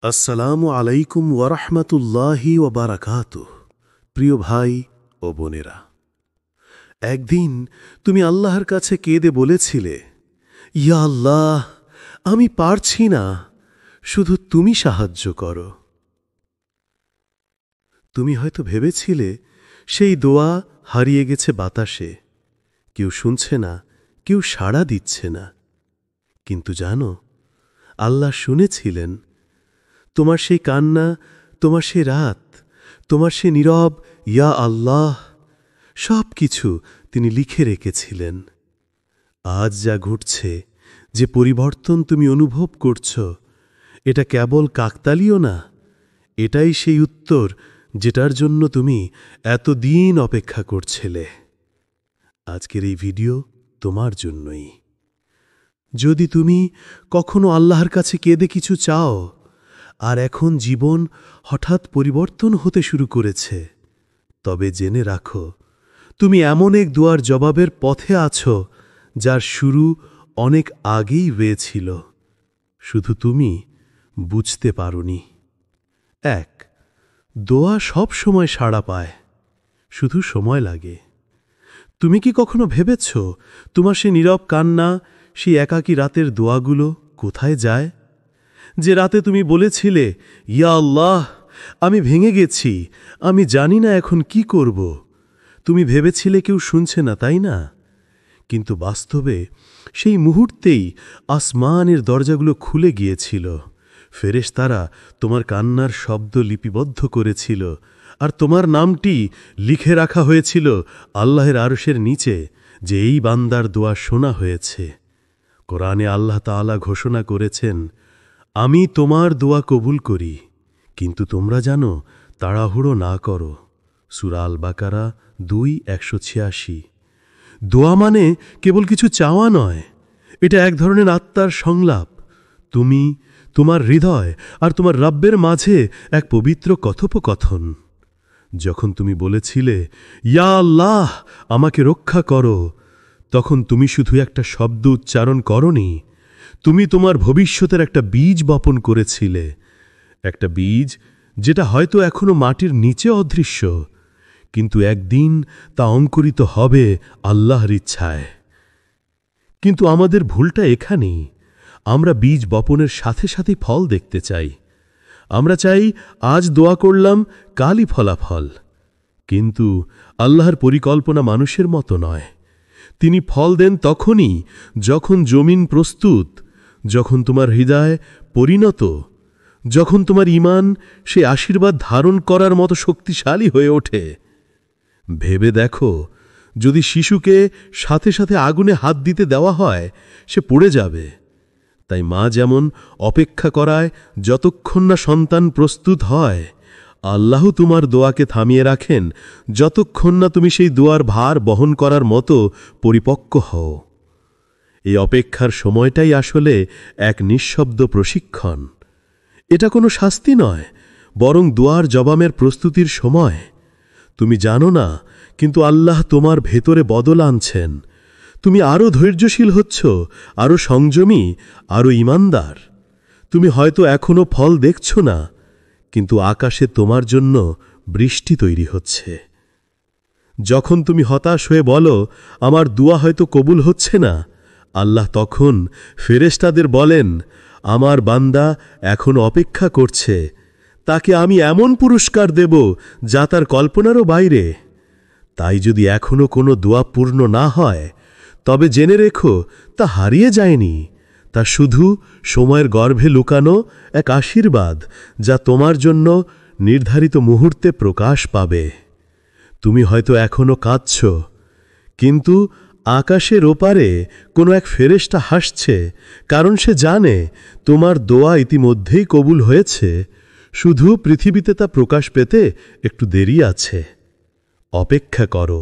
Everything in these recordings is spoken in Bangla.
আসসালামু আলাইকুম ওয়ারাহমাতুল্লাহি ওয়াবারাকাতুহ। প্রিয় ভাই ও বোনেরা, একদিন তুমি আল্লাহর কাছে কেঁদে বলেছিলে, ইয়া আল্লাহ, আমি পারছি না, শুধু তুমি সাহায্য করো। তুমি হয়তো ভেবেছিলে সেই দোয়া হারিয়ে গেছে বাতাসে, কেউ শুনছে না, কেউ সাড়া দিচ্ছে না। কিন্তু জানো, আল্লাহ শুনেছিলেন তোমার সেই কান্না, তোমার সে রাত, তোমার সে নীরব ইয়া আল্লাহ, সব কিছু তিনি লিখে রেখেছিলেন। আজ যা ঘটছে, যে পরিবর্তন তুমি অনুভব করছ, এটা কেবল কাকতালীয় না, এটাই সেই উত্তর যেটার জন্য তুমি এতদিন অপেক্ষা করছিলে। আজকের এই ভিডিও তোমার জন্যই। যদি তুমি কখনো আল্লাহর কাছে কেঁদে কিছু চাও, আর এখন জীবন হঠাৎ পরিবর্তন হতে শুরু করেছে, তবে জেনে রাখো, তুমি এমন এক দোয়ার জবাবের পথে আছো যার শুরু অনেক আগেই হয়েছিল, শুধু তুমি বুঝতে পারোনি। এক, দোয়া সব সময় সাড়া পায়, শুধু সময় লাগে। তুমি কি কখনো ভেবেছ তোমার সে নীরব কান্না, সেই একাকী রাতের দোয়াগুলো কোথায় যায়? যে রাতে তুমি বলেছিলে, ইয়া আল্লাহ, আমি ভেঙে গেছি, আমি জানি না এখন কি করব। তুমি ভেবেছিলে কেউ শুনছে না, তাই না? কিন্তু বাস্তবে সেই মুহূর্তেই আসমানের দরজাগুলো খুলে গিয়েছিল, ফেরেশতারা তোমার কান্নার শব্দ লিপিবদ্ধ করেছিল, আর তোমার নামটি লিখে রাখা হয়েছিল আল্লাহর আরশের নিচে, যে এই বান্দার দোয়া শোনা হয়েছে। কোরআনে আল্লাহ তাআলা ঘোষণা করেছেন, আমি তোমার দোয়া কবুল করি, কিন্তু তোমরা জানো, তাড়াহুড়ো না করো। সূরা আল বাকারা 2:186। দোয়া মানে কেবল কিছু চাওয়া নয়, এটা এক ধরনের আত্মার সংলাপ। তুমি, তোমার হৃদয় আর তোমার রব্বের মাঝে এক পবিত্র কথোপকথন। যখন তুমি বলেছিলে, ইয়া আল্লাহ, আমাকে রক্ষা করো, তখন তুমি শুধু একটা শব্দ উচ্চারণ করনি, তুমি তোমার ভবিষ্যতের একটা বীজ বপন করেছিলে, একটা বীজ যেটা হয়তো এখনো মাটির নিচে অদৃশ্য, কিন্তু একদিন তা অঙ্কুরিত হবে আল্লাহর ইচ্ছায়। কিন্তু আমাদের ভুলটা এখানেই, আমরা বীজ বপনের সাথে সাথে ফল দেখতে চাই। আমরা চাই আজ দোয়া করলাম, কালই ফলাফল। কিন্তু আল্লাহর পরিকল্পনা মানুষের মতো নয়। তিনি ফল দেন তখনই যখন জমিন প্রস্তুত, যখন তোমার হৃদয় পরিণত, যখন তোমার ঈমান সে আশীর্বাদ ধারণ করার মতো শক্তিশালী হয়ে ওঠে। ভেবে দেখো, যদি শিশুকে সাথে সাথে আগুনে হাত দিতে দেওয়া হয়, সে পুড়ে যাবে। তাই মা যেমন অপেক্ষা করায় যতক্ষণ না সন্তান প্রস্তুত হয়, আল্লাহ তোমার দোয়াকে থামিয়ে রাখেন যতক্ষণ না তুমি সেই দোয়ার ভার বহন করার মতো পরিপক্ক হও। এই অপেক্ষার সময়টাই আসলে এক নিঃশব্দ প্রশিক্ষণ। এটা কোনো শাস্তি নয়, বরং দোয়ার জবাবের প্রস্তুতির সময়। তুমি জানো না, কিন্তু আল্লাহ তোমার ভেতরে বদল আনছেন। তুমি আরও ধৈর্যশীল হচ্ছ, আরও সংযমী, আরও ঈমানদার। তুমি হয়তো এখনো ফল দেখছ না, কিন্তু আকাশে তোমার জন্য বৃষ্টি তৈরি হচ্ছে। যখন তুমি হতাশ হয়ে বলো, আমার দোয়া হয়তো কবুল হচ্ছে না, আল্লাহ তখন ফেরেশতাদের বলেন, আমার বান্দা এখন অপেক্ষা করছে, তাকে আমি এমন পুরস্কার দেব যা তার কল্পনারও বাইরে। তাই যদি এখনো কোনো দোয়া পূর্ণ না হয়, তবে জেনে রেখো, তা হারিয়ে যায়নি, তা শুধু সময়ের গর্ভে লুকানো এক আশীর্বাদ, যা তোমার জন্য নির্ধারিত মুহূর্তে প্রকাশ পাবে। তুমি হয়তো এখনো কাঁদছ, কিন্তু আকাশের ওপারে কোনো এক ফেরেশতা হাসছে, কারণ সে জানে তোমার দোয়া ইতিমধ্যেই কবুল হয়েছে, শুধু পৃথিবীতে তা প্রকাশ পেতে একটু দেরি আছে। অপেক্ষা করো,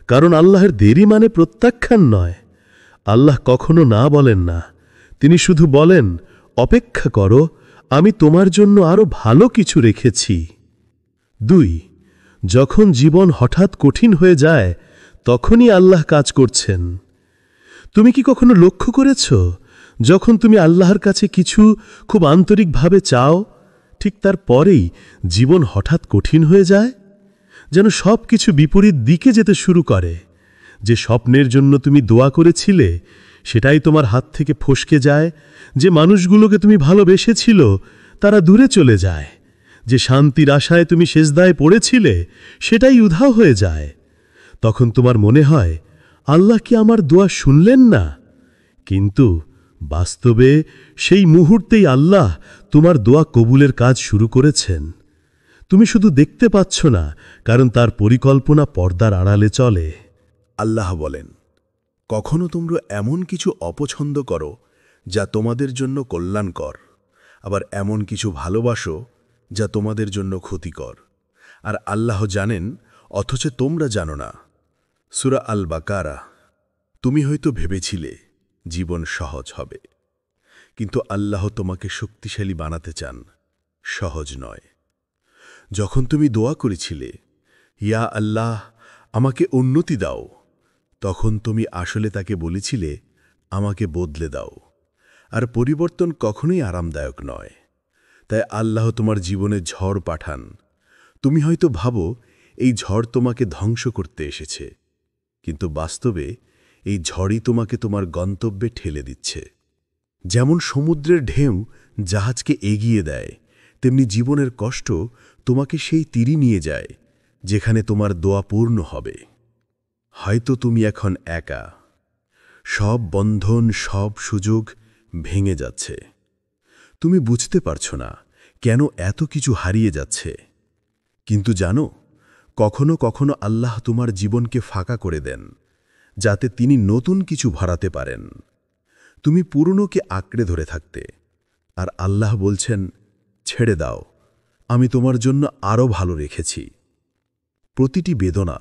কারণ আল্লাহর দেরি মানে প্রত্যাখ্যান নয়। আল্লাহ কখনো না বলেন না, তিনি শুধু বলেন, অপেক্ষা করো, আমি তোমার জন্য আরও ভালো কিছু রেখেছি। 2, যখন জীবন হঠাৎ কঠিন হয়ে যায়, তখনই আল্লাহ কাজ করছেন। তুমি কি কখনো লক্ষ্য করেছ, যখন তুমি আল্লাহর কাছে কিছু খুব আন্তরিকভাবে চাও, ঠিক তার পরেই জীবন হঠাৎ কঠিন হয়ে যায়, যেন সব কিছু বিপরীত দিকে যেতে শুরু করে। যে স্বপ্নের জন্য তুমি দোয়া করেছিলে সেটাই তোমার হাত থেকে ফসকে যায়, যে মানুষগুলোকে তুমি ভালোবেসেছিল তারা দূরে চলে যায়, যে শান্তির আশায় তুমি সেজদায় পড়েছিলে সেটাই উধাও হয়ে যায়। তখন তোমার মনে হয় আল্লাহ কি আমার দোয়া শুনলেন না? কিন্তু বাস্তবে সেই মুহূর্তেই আল্লাহ তোমার দোয়া কবুলের কাজ শুরু করেছেন। তুমি শুধু দেখতে পাচ্ছ না, কারণ তার পরিকল্পনা পর্দার আড়ালে চলে। আল্লাহ বলেন, কখনো তোমরা এমন কিছু অপছন্দ করো যা তোমাদের জন্য কল্যাণকর, আবার এমন কিছু ভালোবাসো যা তোমাদের জন্য ক্ষতিকর, আর আল্লাহ জানেন অথচ তোমরা জানো না। সূরা আল বাকারা। তুমি হয়তো ভেবেছিলে জীবন সহজ হবে, কিন্তু আল্লাহ তোমাকে শক্তিশালী বানাতে চান, সহজ নয়। যখন তুমি দোয়া করেছিলে, ইয়া আল্লাহ আমাকে উন্নতি দাও, তখন তুমি আসলে তাকে বলেছিলে, আমাকে বদলে দাও। আর পরিবর্তন কখনোই আরামদায়ক নয়। তাই আল্লাহ তোমার জীবনে ঝড় পাঠান। তুমি হয়তো ভাবো এই ঝড় তোমাকে ধ্বংস করতে এসেছে, কিন্তু বাস্তবে এই ঝড়ই তোমাকে তোমার গন্তব্যে ঠেলে দিচ্ছে। যেমন সমুদ্রের ঢেউ জাহাজকে এগিয়ে দেয়, তেমনি জীবনের কষ্ট তোমাকে সেই তীরে নিয়ে যায় যেখানে তোমার দোয়া পূর্ণ হবে। হয়তো তুমি এখন একা, সব বন্ধন, সব সুযোগ ভেঙে যাচ্ছে। তুমি বুঝতে পারছো না কেন এত কিছু হারিয়ে যাচ্ছে। কিন্তু জানো, কখনো কখনো আল্লাহ তোমার জীবনকে ফাঁকা করে দেন, যাতে তিনি নতুন কিছু ভরাতে পারেন। তুমি পুরনোকে আঁকড়ে ধরে থাকতে, আর আল্লাহ বলছেন, ছেড়ে দাও, আমি তোমার জন্য আরও ভালো রেখেছি। প্রতিটি বেদনা,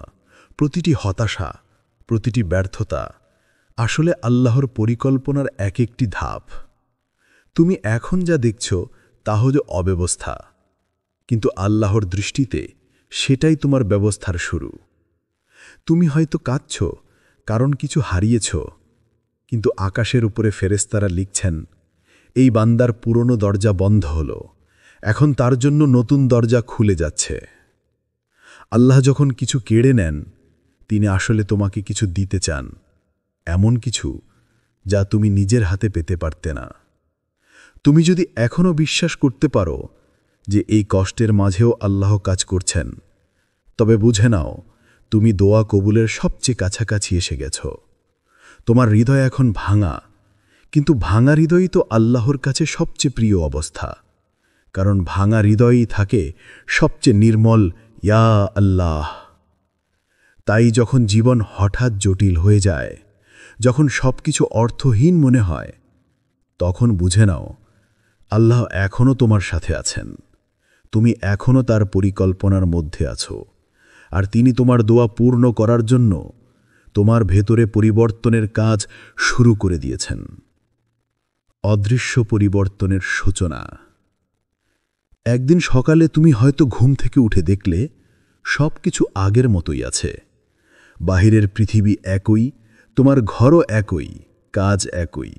প্রতিটি হতাশা, প্রতিটি ব্যর্থতা আসলে আল্লাহর পরিকল্পনার এক একটি ধাপ। তুমি এখন যা দেখছ তা হলো অব্যবস্থা, কিন্তু আল্লাহর দৃষ্টিতে সেটাই তোমার ব্যবস্থার শুরু। তুমি হয়তো কাঁদছ কারণ কিছু হারিয়েছ, কিন্তু আকাশের উপরে ফেরেশতারা লিখছেন, এই বান্দার পুরনো দরজা বন্ধ হল, এখন তার জন্য নতুন দরজা খুলে যাচ্ছে। আল্লাহ যখন কিছু কেড়ে নেন, তিনি আসলে তোমাকে কিছু দিতে চান, এমন কিছু যা তুমি নিজের হাতে পেতে পারতে না। তুমি যদি এখনও বিশ্বাস করতে পারো যে এই কষ্টের মাঝেও আল্লাহ কাজ করছেন, তবে বুঝে নাও তুমি দোয়া কবুলের সবচেয়ে কাছাকাছি এসে গেছ। তোমার হৃদয় এখন ভাঙা, কিন্তু ভাঙা হৃদয়ই তো আল্লাহর কাছে সবচেয়ে প্রিয় অবস্থা, কারণ ভাঙা হৃদয়ই থাকে সবচেয়ে নির্মল ইয়া আল্লাহ। তাই যখন জীবন হঠাৎ জটিল হয়ে যায়, যখন সবকিছু অর্থহীন মনে হয়, তখন বুঝে নাও আল্লাহ এখনও তোমার সাথে আছেন। তুমি এখনও তার পরিকল্পনার মধ্যে আছো, আর তিনি তোমার দোয়া পূর্ণ করার জন্য তোমার ভেতরে পরিবর্তনের কাজ শুরু করে দিয়েছেন। অদৃশ্য পরিবর্তনের সূচনা। একদিন সকালে তুমি হয়তো ঘুম থেকে উঠে দেখলে সব কিছু আগের মতোই আছে। বাহিরের পৃথিবী একই, তোমার ঘরও একই, কাজ একই,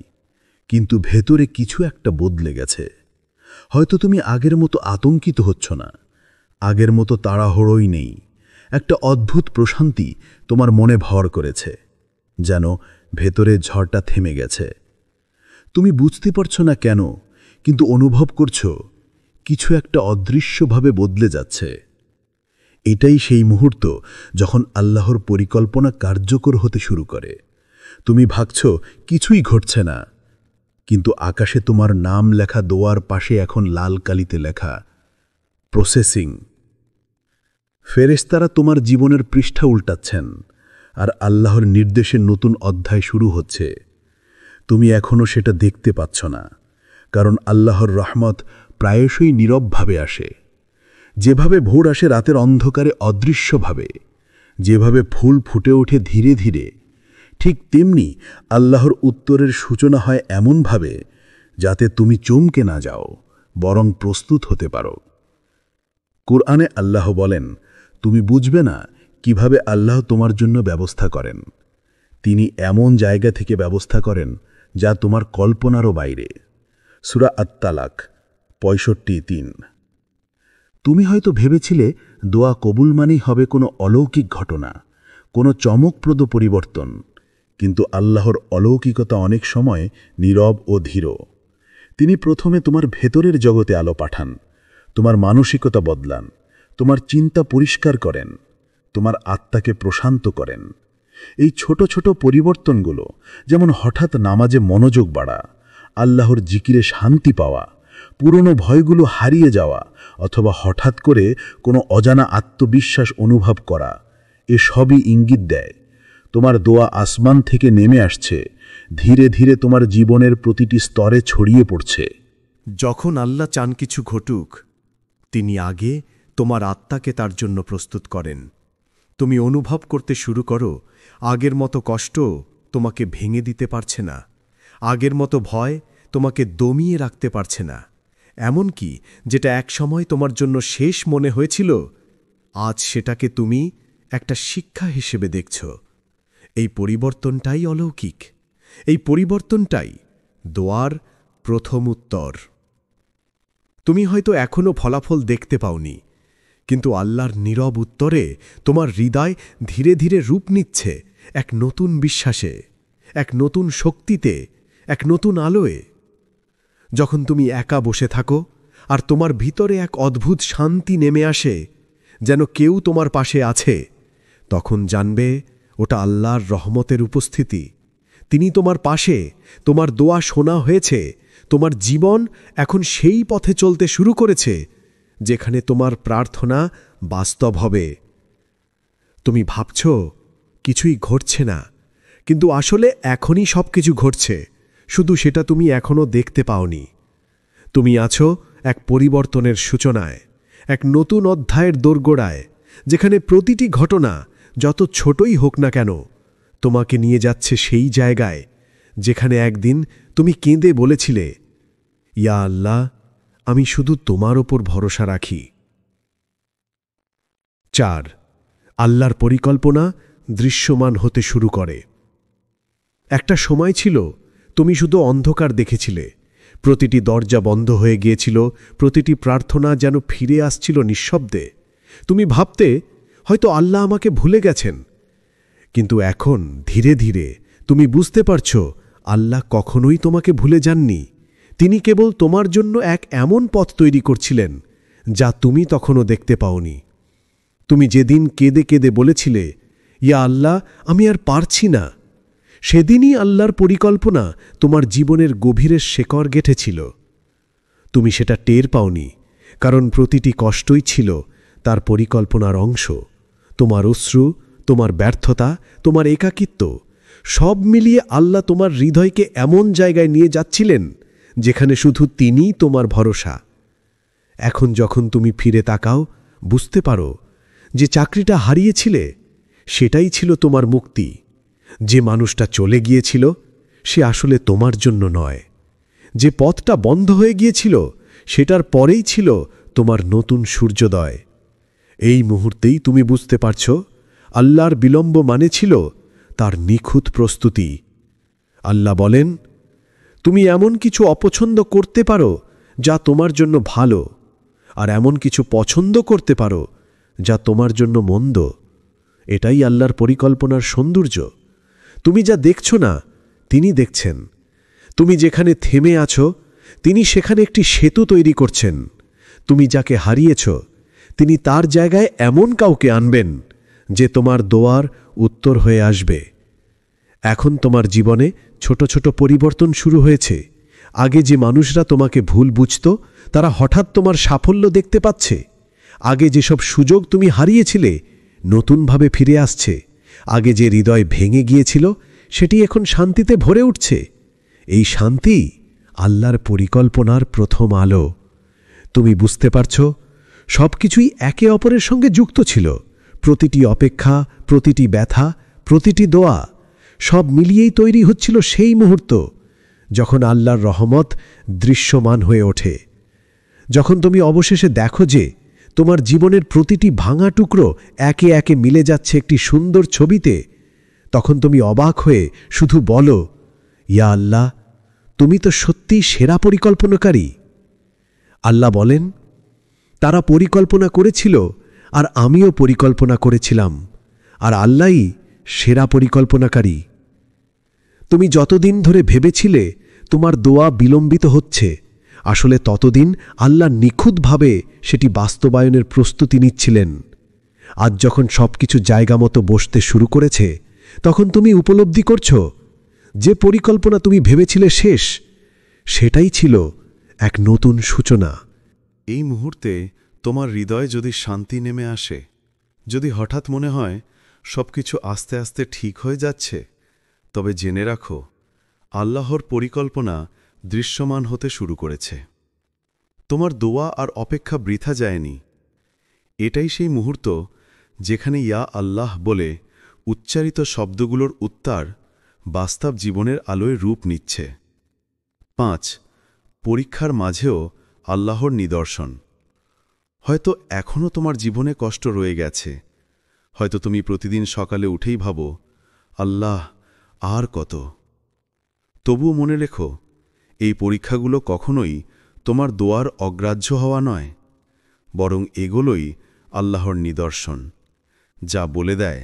কিন্তু ভেতরে কিছু একটা বদলে গেছে। হয়তো তুমি আগের মতো আতঙ্কিত হচ্ছ না, আগের মতো তাড়াহুড়োই নেই। একটা অদ্ভুত প্রশান্তি তোমার মনে ভর করেছে, যেন ভেতরে ঝড়টা থেমে গেছে। তুমি বুঝতে পারছো না কেন, কিন্তু অনুভব করছো কিছু একটা অদৃশ্যভাবে বদলে যাচ্ছে। এটাই সেই মুহূর্ত যখন আল্লাহর পরিকল্পনা কার্যকর হতে শুরু করে। তুমি ভাবছ কিছুই ঘটছে না, কিন্তু আকাশে তোমার নাম লেখা দোয়ার পাশে এখন লাল কালিতে লেখা প্রসেসিং। ফেরেশতারা তোমার জীবনের পৃষ্ঠা উল্টাচ্ছেন, আর আল্লাহর নির্দেশে নতুন অধ্যায় শুরু হচ্ছে। তুমি এখনও সেটা দেখতে পাচ্ছ না, কারণ আল্লাহর রহমত প্রায়শই নীরবভাবে আসে। যেভাবে ভোর আসে রাতের অন্ধকারে অদৃশ্যভাবে, যেভাবে ফুল ফুটে ওঠে ধীরে ধীরে, ঠিক তেমনি আল্লাহর উত্তরের সূচনা হয় এমনভাবে যাতে তুমি চমকে না যাও, বরং প্রস্তুত হতে পারো। কুরআনে আল্লাহ বলেন, তুমি বুঝবে না কিভাবে আল্লাহ তোমার জন্য ব্যবস্থা করেন। তিনি এমন জায়গা থেকে ব্যবস্থা করেন যা তোমার কল্পনারও বাইরে। সূরা আত-তালাক ৬৫:৩। তুমি হয়তো ভেবেছিলে দোয়া কবুল মানেই হবে কোনো অলৌকিক ঘটনা, কোনো চমকপ্রদ পরিবর্তন, কিন্তু আল্লাহর অলৌকিকতা অনেক সময় নীরব ও ধীর। তিনি প্রথমে তোমার ভেতরের জগতে আলো পাঠান, তোমার মানসিকতা বদলান, তোমার চিন্তা পরিষ্কার করেন, তোমার আত্মাকে প্রশান্ত করেন। এই ছোট ছোট পরিবর্তনগুলো, যেমন হঠাৎ নামাজে মনোযোগ বাড়া, আল্লাহর জিকিরে শান্তি পাওয়া, পুরনো ভয়গুলো হারিয়ে যাওয়া, অথবা হঠাৎ করে কোনো অজানা আত্মবিশ্বাস অনুভব করা, এ সবই ইঙ্গিত দেয় তোমার দোয়া আসমান থেকে নেমে আসছে, ধীরে ধীরে তোমার জীবনের প্রতিটি স্তরে ছড়িয়ে পড়ছে। যখন আল্লাহ চান কিছু ঘটুক, তিনি আগে তোমার আত্মাকে তার জন্য প্রস্তুত করেন। তুমি অনুভব করতে শুরু করো, আগের মতো কষ্ট তোমাকে ভেঙে দিতে পারছে না, আগের মতো ভয় তোমাকে দমিয়ে রাখতে পারছে না। এমনকি যেটা একসময় তোমার জন্য শেষ মনে হয়েছিল, আজ সেটাকে তুমি একটা শিক্ষা হিসেবে দেখছ। এই পরিবর্তনটাই অলৌকিক, এই পরিবর্তনটাই দোয়ার প্রথম উত্তর। তুমি হয়তো এখনও ফলাফল দেখতে পাওনি, কিন্তু আল্লাহর নীরব উত্তরে তোমার হৃদয় ধীরে ধীরে রূপ নিচ্ছে এক নতুন বিশ্বাসে, এক নতুন শক্তিতে, এক নতুন আলোয়। যখন তুমি একা বসে থাকো আর তোমার ভিতরে এক অদ্ভুত শান্তি নেমে আসে, যেন কেউ তোমার পাশে আছে, তখন জানবে ওটা আল্লাহর রহমতের উপস্থিতি। তিনি তোমার পাশে, তোমার দোয়া শোনা হয়েছে, তোমার জীবন এখন সেই পথে চলতে শুরু করেছে যেখানে তোমার প্রার্থনা বাস্তব হবে। তুমি ভাবছ কিছুই ঘটছে না, কিন্তু আসলে এখনই সব কিছু ঘটছে, শুধু সেটা তুমি এখনও দেখতে পাওনি। তুমি আছো এক পরিবর্তনের সূচনায়, এক নতুন অধ্যায়ের দোরগোড়ায়, যেখানে প্রতিটি ঘটনা যত ছোটই হোক না কেন তোমাকে নিয়ে যাচ্ছে সেই জায়গায় যেখানে একদিন তুমি কেঁদে বলেছিলে, ইয়া আল্লাহ, আমি শুধু তোমার ওপর ভরসা রাখি। 4. আল্লাহর পরিকল্পনা দৃশ্যমান হতে শুরু করে। একটা সময় ছিল তুমি শুধু অন্ধকার দেখেছিলে, প্রতিটি দরজা বন্ধ হয়ে গিয়েছিল, প্রতিটি প্রার্থনা যেন ফিরে আসছিল নিঃশব্দে। তুমি ভাবতে হয়তো আল্লাহ আমাকে ভুলে গেছেন, কিন্তু এখন ধীরে ধীরে তুমি বুঝতে পারছ আল্লাহ কখনোই তোমাকে ভুলে যাননি। তিনি কেবল তোমার জন্য এক এমন পথ তৈরি করছিলেন যা তুমি তখনও দেখতে পাওনি। তুমি যেদিন কেঁদে কেঁদে বলেছিলে, ইয়া আল্লাহ, আমি আর পারছি না, সেদিনই আল্লাহর পরিকল্পনা তোমার জীবনের গভীরের শেকড় গেঁথেছিল। তুমি সেটা টের পাওনি, কারণ প্রতিটি কষ্টই ছিল তার পরিকল্পনার অংশ। তোমার অশ্রু, তোমার ব্যর্থতা, তোমার একাকিত্ব, সব মিলিয়ে আল্লাহ তোমার হৃদয়কে এমন জায়গায় নিয়ে যাচ্ছিলেন যেখানে শুধু তিনিই তোমার ভরসা। এখন যখন তুমি ফিরে তাকাও, বুঝতে পারো যে চাকরিটা হারিয়েছিলে সেটাই ছিল তোমার মুক্তি। যে মানুষটা চলে গিয়েছিল সে আসলে তোমার জন্য নয়। যে পথটা বন্ধ হয়ে গিয়েছিল সেটার পরেই ছিল তোমার নতুন সূর্যোদয়। এই মুহূর্তেই তুমি বুঝতে পারছ আল্লাহর বিলম্ব মানে ছিল তার নিখুঁত প্রস্তুতি। আল্লাহ বলেন, তুমি এমন কিছু অপছন্দ করতে পারো যা তোমার জন্য ভালো, আর এমন কিছু পছন্দ করতে পারো যা তোমার জন্য মন্দ। এটাই আল্লাহর পরিকল্পনার সৌন্দর্য। তুমি যা দেখছ না, তিনি দেখছেন। তুমি যেখানে থেমে আছো, তিনি সেখানে একটি সেতু তৈরি করছেন। তুমি যাকে হারিয়েছ, তিনি তার জায়গায় এমন কাউকে আনবেন যে তোমার দোয়ার উত্তর হয়ে আসবে। এখন তোমার জীবনে ছোট ছোট পরিবর্তন শুরু হয়েছে। আগে যে মানুষরা তোমাকে ভুল বুঝত, তারা হঠাৎ তোমার সাফল্য দেখতে পাচ্ছে। আগে যেসব সুযোগ তুমি হারিয়েছিলে নতুনভাবে ফিরে আসছে। আগে যে হৃদয় ভেঙে গিয়েছিল সেটি এখন শান্তিতে ভরে উঠছে। এই শান্তি আল্লাহর পরিকল্পনার প্রথম আলো। তুমি বুঝতে পারছ সব কিছুই একে অপরের সঙ্গে যুক্ত ছিল। প্রতিটি অপেক্ষা, প্রতিটি ব্যথা, প্রতিটি দোয়া, সব মিলিয়েই তৈরি হচ্ছিল সেই মুহূর্ত যখন আল্লাহর রহমত দৃশ্যমান হয়ে ওঠে। যখন তুমি অবশেষে দেখো যে তোমার জীবনের প্রতিটি ভাঙা টুকরো একে একে মিলে যাচ্ছে একটি সুন্দর ছবিতে, তখন তুমি অবাক হয়ে শুধু বলো, ইয়া আল্লাহ, তুমি তো সত্যিই সেরা পরিকল্পনাকারী। আল্লাহ বলেন, তারা পরিকল্পনা করেছিল আর আমিও পরিকল্পনা করেছিলাম, আর আল্লাহই সেরা পরিকল্পনাকারী। তুমি যতদিন ধরে ভেবেছিলে তোমার দোয়া বিলম্বিত হচ্ছে, আসলে ততদিন আল্লাহ নিখুঁতভাবে সেটি বাস্তবায়নের প্রস্তুতি নিচ্ছিলেন। আজ যখন সবকিছু জায়গা মতো বসতে শুরু করেছে, তখন তুমি উপলব্ধি করছো যে পরিকল্পনা তুমি ভেবেছিলে শেষ, সেটাই ছিল এক নতুন সূচনা। এই মুহূর্তে তোমার হৃদয়ে যদি শান্তি নেমে আসে, যদি হঠাৎ মনে হয় সবকিছু আস্তে আস্তে ঠিক হয়ে যাচ্ছে, তবে জেনে রাখো আল্লাহর পরিকল্পনা দৃশ্যমান হতে শুরু করেছে। তোমার দোয়া আর অপেক্ষা বৃথা যায়নি। এটাই সেই মুহূর্ত যেখানে ইয়া আল্লাহ বলে উচ্চারিত শব্দগুলোর উত্তর বাস্তব জীবনের আলোয় রূপ নিচ্ছে। 5. পরীক্ষার মাঝেও আল্লাহর নিদর্শন। হয়তো এখনও তোমার জীবনে কষ্ট রয়ে গেছে, হয়তো তুমি প্রতিদিন সকালে উঠেই ভাবো, আল্লাহ আর কত। তবুও মনে রেখো, এই পরীক্ষাগুলো কখনোই তোমার দোয়ার অগ্রাহ্য হওয়া নয়, বরং এগুলোই আল্লাহর নিদর্শন, যা বলে দেয়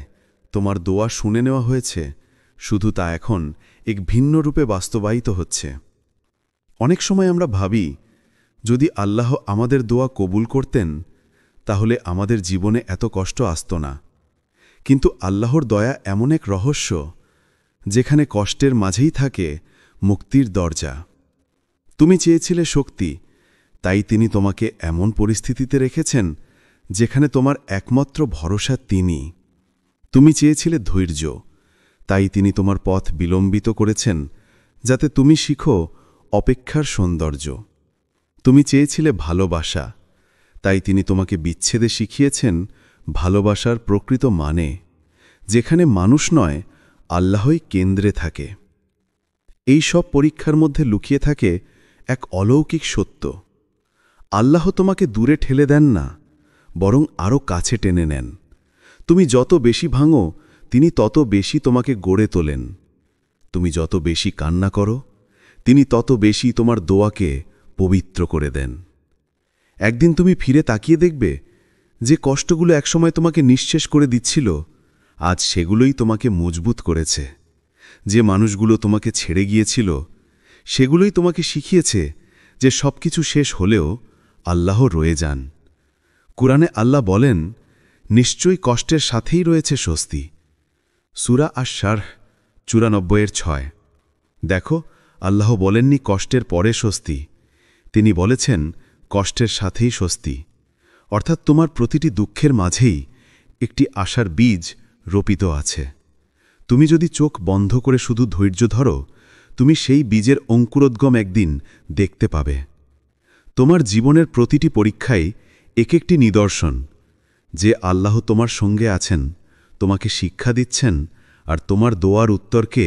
তোমার দোয়া শুনে নেওয়া হয়েছে, শুধু তা এখন এক ভিন্ন রূপে বাস্তবায়িত হচ্ছে। অনেক সময় আমরা ভাবি, যদি আল্লাহ আমাদের দোয়া কবুল করতেন তাহলে আমাদের জীবনে এত কষ্ট আসত না। কিন্তু আল্লাহর দয়া এমন এক রহস্য যেখানে কষ্টের মাঝেই থাকে মুক্তির দরজা। তুমি চেয়েছিলে শক্তি, তাই তিনি তোমাকে এমন পরিস্থিতিতে রেখেছেন যেখানে তোমার একমাত্র ভরসা তিনি। তুমি চেয়েছিলে ধৈর্য, তাই তিনি তোমার পথ বিলম্বিত করেছেন যাতে তুমি শিখো অপেক্ষার সৌন্দর্য। তুমি চেয়েছিলে ভালোবাসা, তাই তিনি তোমাকে বিচ্ছেদে শিখিয়েছেন ভালোবাসার প্রকৃত মানে, যেখানে মানুষ নয় আল্লাহই কেন্দ্রে থাকে। এই সব পরীক্ষার মধ্যে লুকিয়ে থাকে এক অলৌকিক সত্য। আল্লাহ তোমাকে দূরে ঠেলে দেন না, বরং আরও কাছে টেনে নেন। তুমি যত বেশি ভাঙো, তিনি তত বেশি তোমাকে গড়ে তোলেন। তুমি যত বেশি কান্না করো, তিনি তত বেশি তোমার দোয়াকে পবিত্র করে দেন। একদিন তুমি ফিরে তাকিয়ে দেখবে যে কষ্টগুলো একসময় তোমাকে নিঃশেষ করে দিচ্ছিল, আজ সেগুলোই তোমাকে মজবুত করেছে। যে মানুষগুলো তোমাকে ছেড়ে গিয়েছিল, সেগুলোই তোমাকে শিখিয়েছে যে সবকিছু শেষ হলেও আল্লাহ রয়ে যান। কুরআনে আল্লাহ বলেন, নিশ্চয়ই কষ্টের সাথেই রয়েছে স্বস্তি। সূরা আশ-শারহ 94-6। দেখো, আল্লাহ বলেননি কষ্টের পরে স্বস্তি, তিনি বলেছেন কষ্টের সাথেই স্বস্তি। অর্থাৎ তোমার প্রতিটি দুঃখের মাঝেই একটি আশার বীজ রোপিত আছে। তুমি যদি চোখ বন্ধ করে শুধু ধৈর্য ধরো, তুমি সেই বীজের অঙ্কুরোদ্গম একদিন দেখতে পাবে। তোমার জীবনের প্রতিটি পরীক্ষাই এক একটি নিদর্শন যে আল্লাহ তোমার সঙ্গে আছেন, তোমাকে শিক্ষা দিচ্ছেন আর তোমার দোয়ার উত্তরকে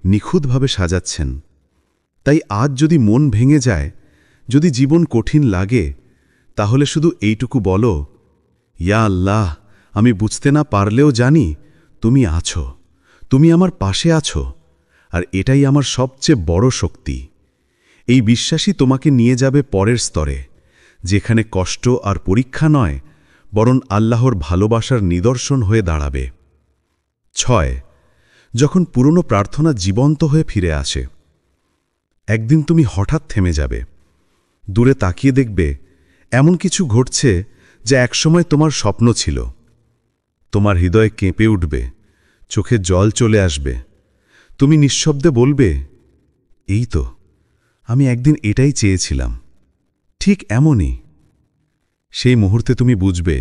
নিখুঁতভাবে সাজাচ্ছেন। তাই আজ যদি মন ভেঙে যায়, যদি জীবন কঠিন লাগে, তাহলে শুধু এইটুকু বলো, ইয়া আল্লাহ, আমি বুঝতে না পারলেও জানি তুমি আছো, তুমি আমার পাশে আছো, আর এটাই আমার সবচেয়ে বড় শক্তি। এই বিশ্বাসই তোমাকে নিয়ে যাবে পরের স্তরে, যেখানে কষ্ট আর পরীক্ষা নয়, বরং আল্লাহর ভালোবাসার নিদর্শন হয়ে দাঁড়াবে। 6. যখন পুরনো প্রার্থনা জীবন্ত হয়ে ফিরে আসে। একদিন তুমি হঠাৎ থেমে যাবে, দূরে তাকিয়ে দেখবে এমন কিছু ঘটছে যা একসময় তোমার স্বপ্ন ছিল। তোমার হৃদয়ে কেঁপে উঠবে, চোখে জল চলে আসবে। তুমি নিঃশব্দে বলবে, এই তো, আমি একদিন এটাই চেয়েছিলাম। ঠিক এমনই। সেই মুহূর্তে তুমি বুঝবে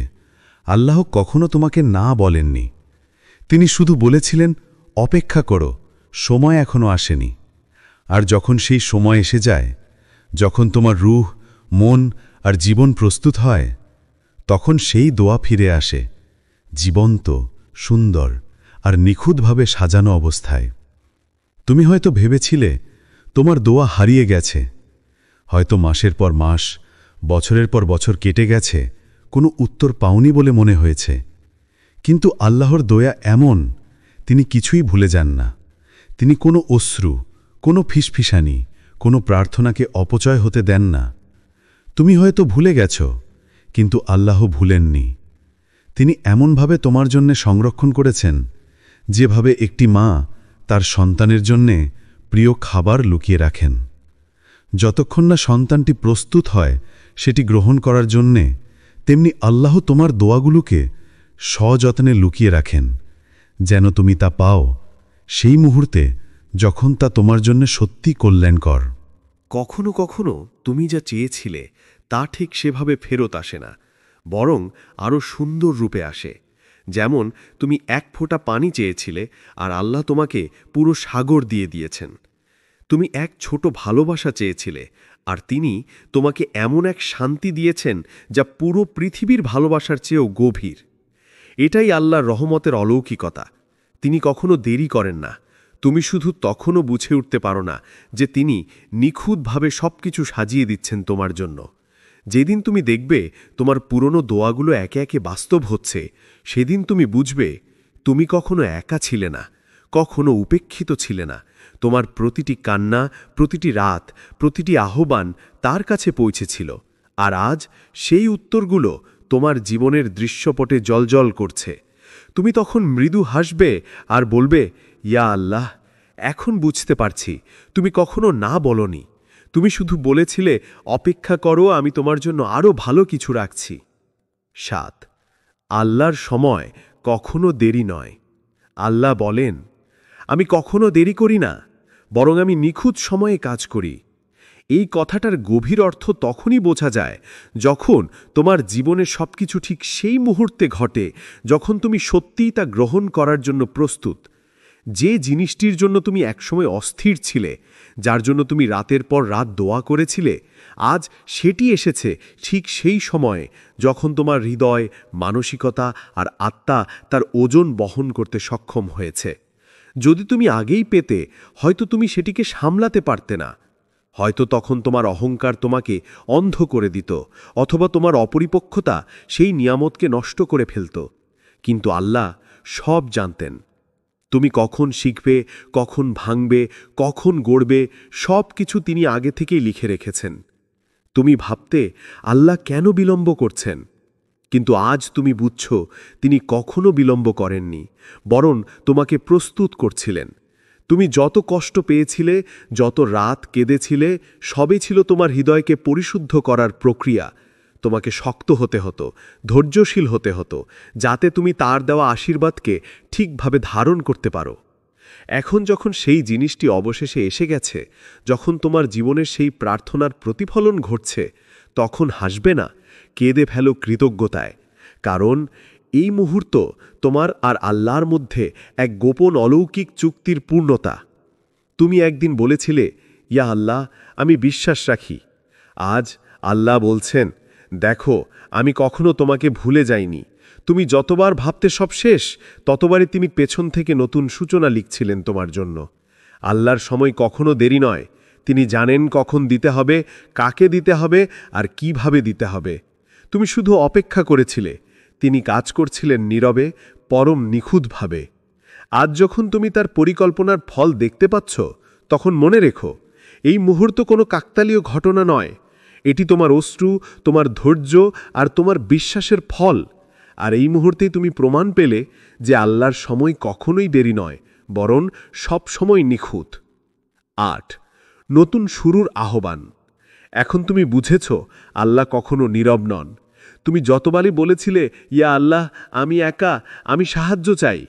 আল্লাহ কখনো তোমাকে না বলেননি, তিনি শুধু বলেছিলেন অপেক্ষা করো, সময় এখনো আসেনি। আর যখন সেই সময় এসে যায়, যখন তোমার রূহ, মন আর জীবন প্রস্তুত হয়, তখন সেই দোয়া ফিরে আসে, জীবন্ত, সুন্দর আর নিখুঁতভাবে সাজানো অবস্থায়। তুমি হয়তো ভেবেছিলে তোমার দোয়া হারিয়ে গেছে, হয়তো মাসের পর মাস, বছরের পর বছর কেটে গেছে, কোনো উত্তর পাওনি বলে মনে হয়েছে। কিন্তু আল্লাহর দয়া এমন, তিনি কিছুই ভুলে যান না। তিনি কোনো অশ্রু, কোনো ফিসফিসানি, কোনো প্রার্থনাকে অপচয় হতে দেন না। তুমি হয়তো ভুলে গেছ, কিন্তু আল্লাহ ভুলেননি। তিনি এমনভাবে তোমার জন্যে সংরক্ষণ করেছেন, যেভাবে একটি মা তার সন্তানের জন্যে প্রিয় খাবার লুকিয়ে রাখেন। যতক্ষণ না সন্তানটি প্রস্তুত হয় সেটি গ্রহণ করার জন্যে, তেমনি আল্লাহ তোমার দোয়াগুলোকে সযত্নে লুকিয়ে রাখেন, যেন তুমি তা পাও সেই মুহূর্তে যখন তা তোমার জন্য সত্যি কল্যাণকর। কখনো কখনো তুমি যা চেয়েছিলে তা ঠিক সেভাবে ফেরত আসে না, বরং আরও সুন্দর রূপে আসে। যেমন তুমি এক ফোঁটা পানি চেয়েছিলে আর আল্লাহ তোমাকে পুরো সাগর দিয়ে দিয়েছেন। তুমি এক ছোট ভালোবাসা চেয়েছিলে আর তিনি তোমাকে এমন এক শান্তি দিয়েছেন যা পুরো পৃথিবীর ভালোবাসার চেয়েও গভীর। এটাই আল্লাহর রহমতের অলৌকিকতা। তিনি কখনো দেরি করেন না। তুমি শুধু তখনও বুঝে উঠতে পারো না যে তিনি নিখুঁতভাবে সবকিছু সাজিয়ে দিচ্ছেন তোমার জন্য। যেদিন তুমি দেখবে তোমার পুরনো দোয়াগুলো একে একে বাস্তব হচ্ছে, সেদিন তুমি বুঝবে তুমি কখনো একা ছিলে না, কখনো উপেক্ষিত ছিলে না। তোমার প্রতিটি কান্না, প্রতিটি রাত, প্রতিটি আহ্বান তার কাছে পৌঁছেছিল। আর আজ সেই উত্তরগুলো তোমার জীবনের দৃশ্যপটে জ্বলজ্বল করছে। তুমি তখন মৃদু হাসবে আর বলবে, ইয়া আল্লাহ, এখন বুঝতে পারছি তুমি কখনো না বলনি। তুমি শুধু বলেছিলে, অপেক্ষা করো, আমি তোমার জন্য আরও ভালো কিছু রাখছি। 7. আল্লাহর সময় কখনো দেরি নয়। আল্লাহ বলেন, আমি কখনো দেরি করি না, বরং আমি নিখুঁত সময়ে কাজ করি। এই কথাটার গভীর অর্থ তখনই বোঝা যায় যখন তোমার জীবনে সবকিছু ঠিক সেই মুহূর্তে ঘটে যখন তুমি সত্যিই তা গ্রহণ করার জন্য প্রস্তুত। যে জিনিসটির জন্য তুমি একসময় অস্থির ছিলে, যার জন্য তুমি রাতের পর রাত দোয়া করেছিলে, আজ সেটি এসেছে ঠিক সেই সময়ে যখন তোমার হৃদয়, মানসিকতা আর আত্মা তার ওজন বহন করতে সক্ষম হয়েছে। যদি তুমি আগেই পেতে, হয়তো তুমি সেটিকে সামলাতে পারতে না। হয়তো তখন তোমার অহংকার তোমাকে অন্ধ করে দিত, অথবা তোমার অপরিপক্কতা সেই নিয়ামতকে নষ্ট করে ফেলত। কিন্তু আল্লাহ সব জানতেন। তুমি কখন শিখবে, কখন ভাঙবে, কখন গড়বে, সব কিছু তিনি আগে থেকেই লিখে রেখেছেন। তুমি ভাবতে আল্লাহ কেন বিলম্ব করছেন, কিন্তু আজ তুমি বুঝছ তিনি কখনো বিলম্ব করেননি, বরং তোমাকে প্রস্তুত করছিলেন। তুমি যত কষ্ট পেয়েছিলে, যত রাত কেঁদেছিলে, সবই ছিল তোমার হৃদয়কে পরিশুদ্ধ করার প্রক্রিয়া। তোমাকে শক্ত হতে হতো, ধৈর্যশীল হতে হতো, যাতে তুমি তার দেওয়া আশীর্বাদকে ঠিকভাবে ধারণ করতে পারো। এখন যখন সেই জিনিসটি অবশেষে এসে গেছে, যখন তোমার জীবনের সেই প্রার্থনার প্রতিফলন ঘটছে, তখন হাসবে না, কেঁদে ফেলো কৃতজ্ঞতায়। কারণ এই মুহূর্ত তোমার আর আল্লাহর মধ্যে এক গোপন অলৌকিক চুক্তির পূর্ণতা। তুমি একদিন বলেছিলে, ইয়া আল্লাহ, আমি বিশ্বাস রাখি। আজ আল্লাহ বলছেন, দেখো, আমি কখনো তোমাকে ভুলে যাইনি। তুমি যতবার ভাবতে সব শেষ, ততবারই তিনি পেছন থেকে নতুন সূচনা লিখছিলেন তোমার জন্য। আল্লাহর সময় কখনো দেরি নয়। তিনি জানেন কখন দিতে হবে, কাকে দিতে হবে আর কিভাবে দিতে হবে। তুমি শুধু অপেক্ষা করেছিলে। তিনি কাজ করছিলেন নীরবে, পরম নিখুঁতভাবে। আজ যখন তুমি তার পরিকল্পনার ফল দেখতে পাচ্ছ, তখন মনে রেখো, এই মুহূর্ত কোনো কাকতালীয় ঘটনা নয়। এটি তোমার অশ্রু, তোমার ধৈর্য আর তোমার বিশ্বাসের ফল। আর এই মুহূর্তেই তুমি প্রমাণ পেলে যে আল্লাহর সময় কখনোই দেরি নয়, বরং সব সময় নিখুঁত। 8. নতুন শুরুর আহ্বান। এখন তুমি বুঝেছ আল্লাহ কখনো নীরব নন। তুমি যতবারই বলেছিলে, ইয়া আল্লাহ, আমি একা, আমি সাহায্য চাই,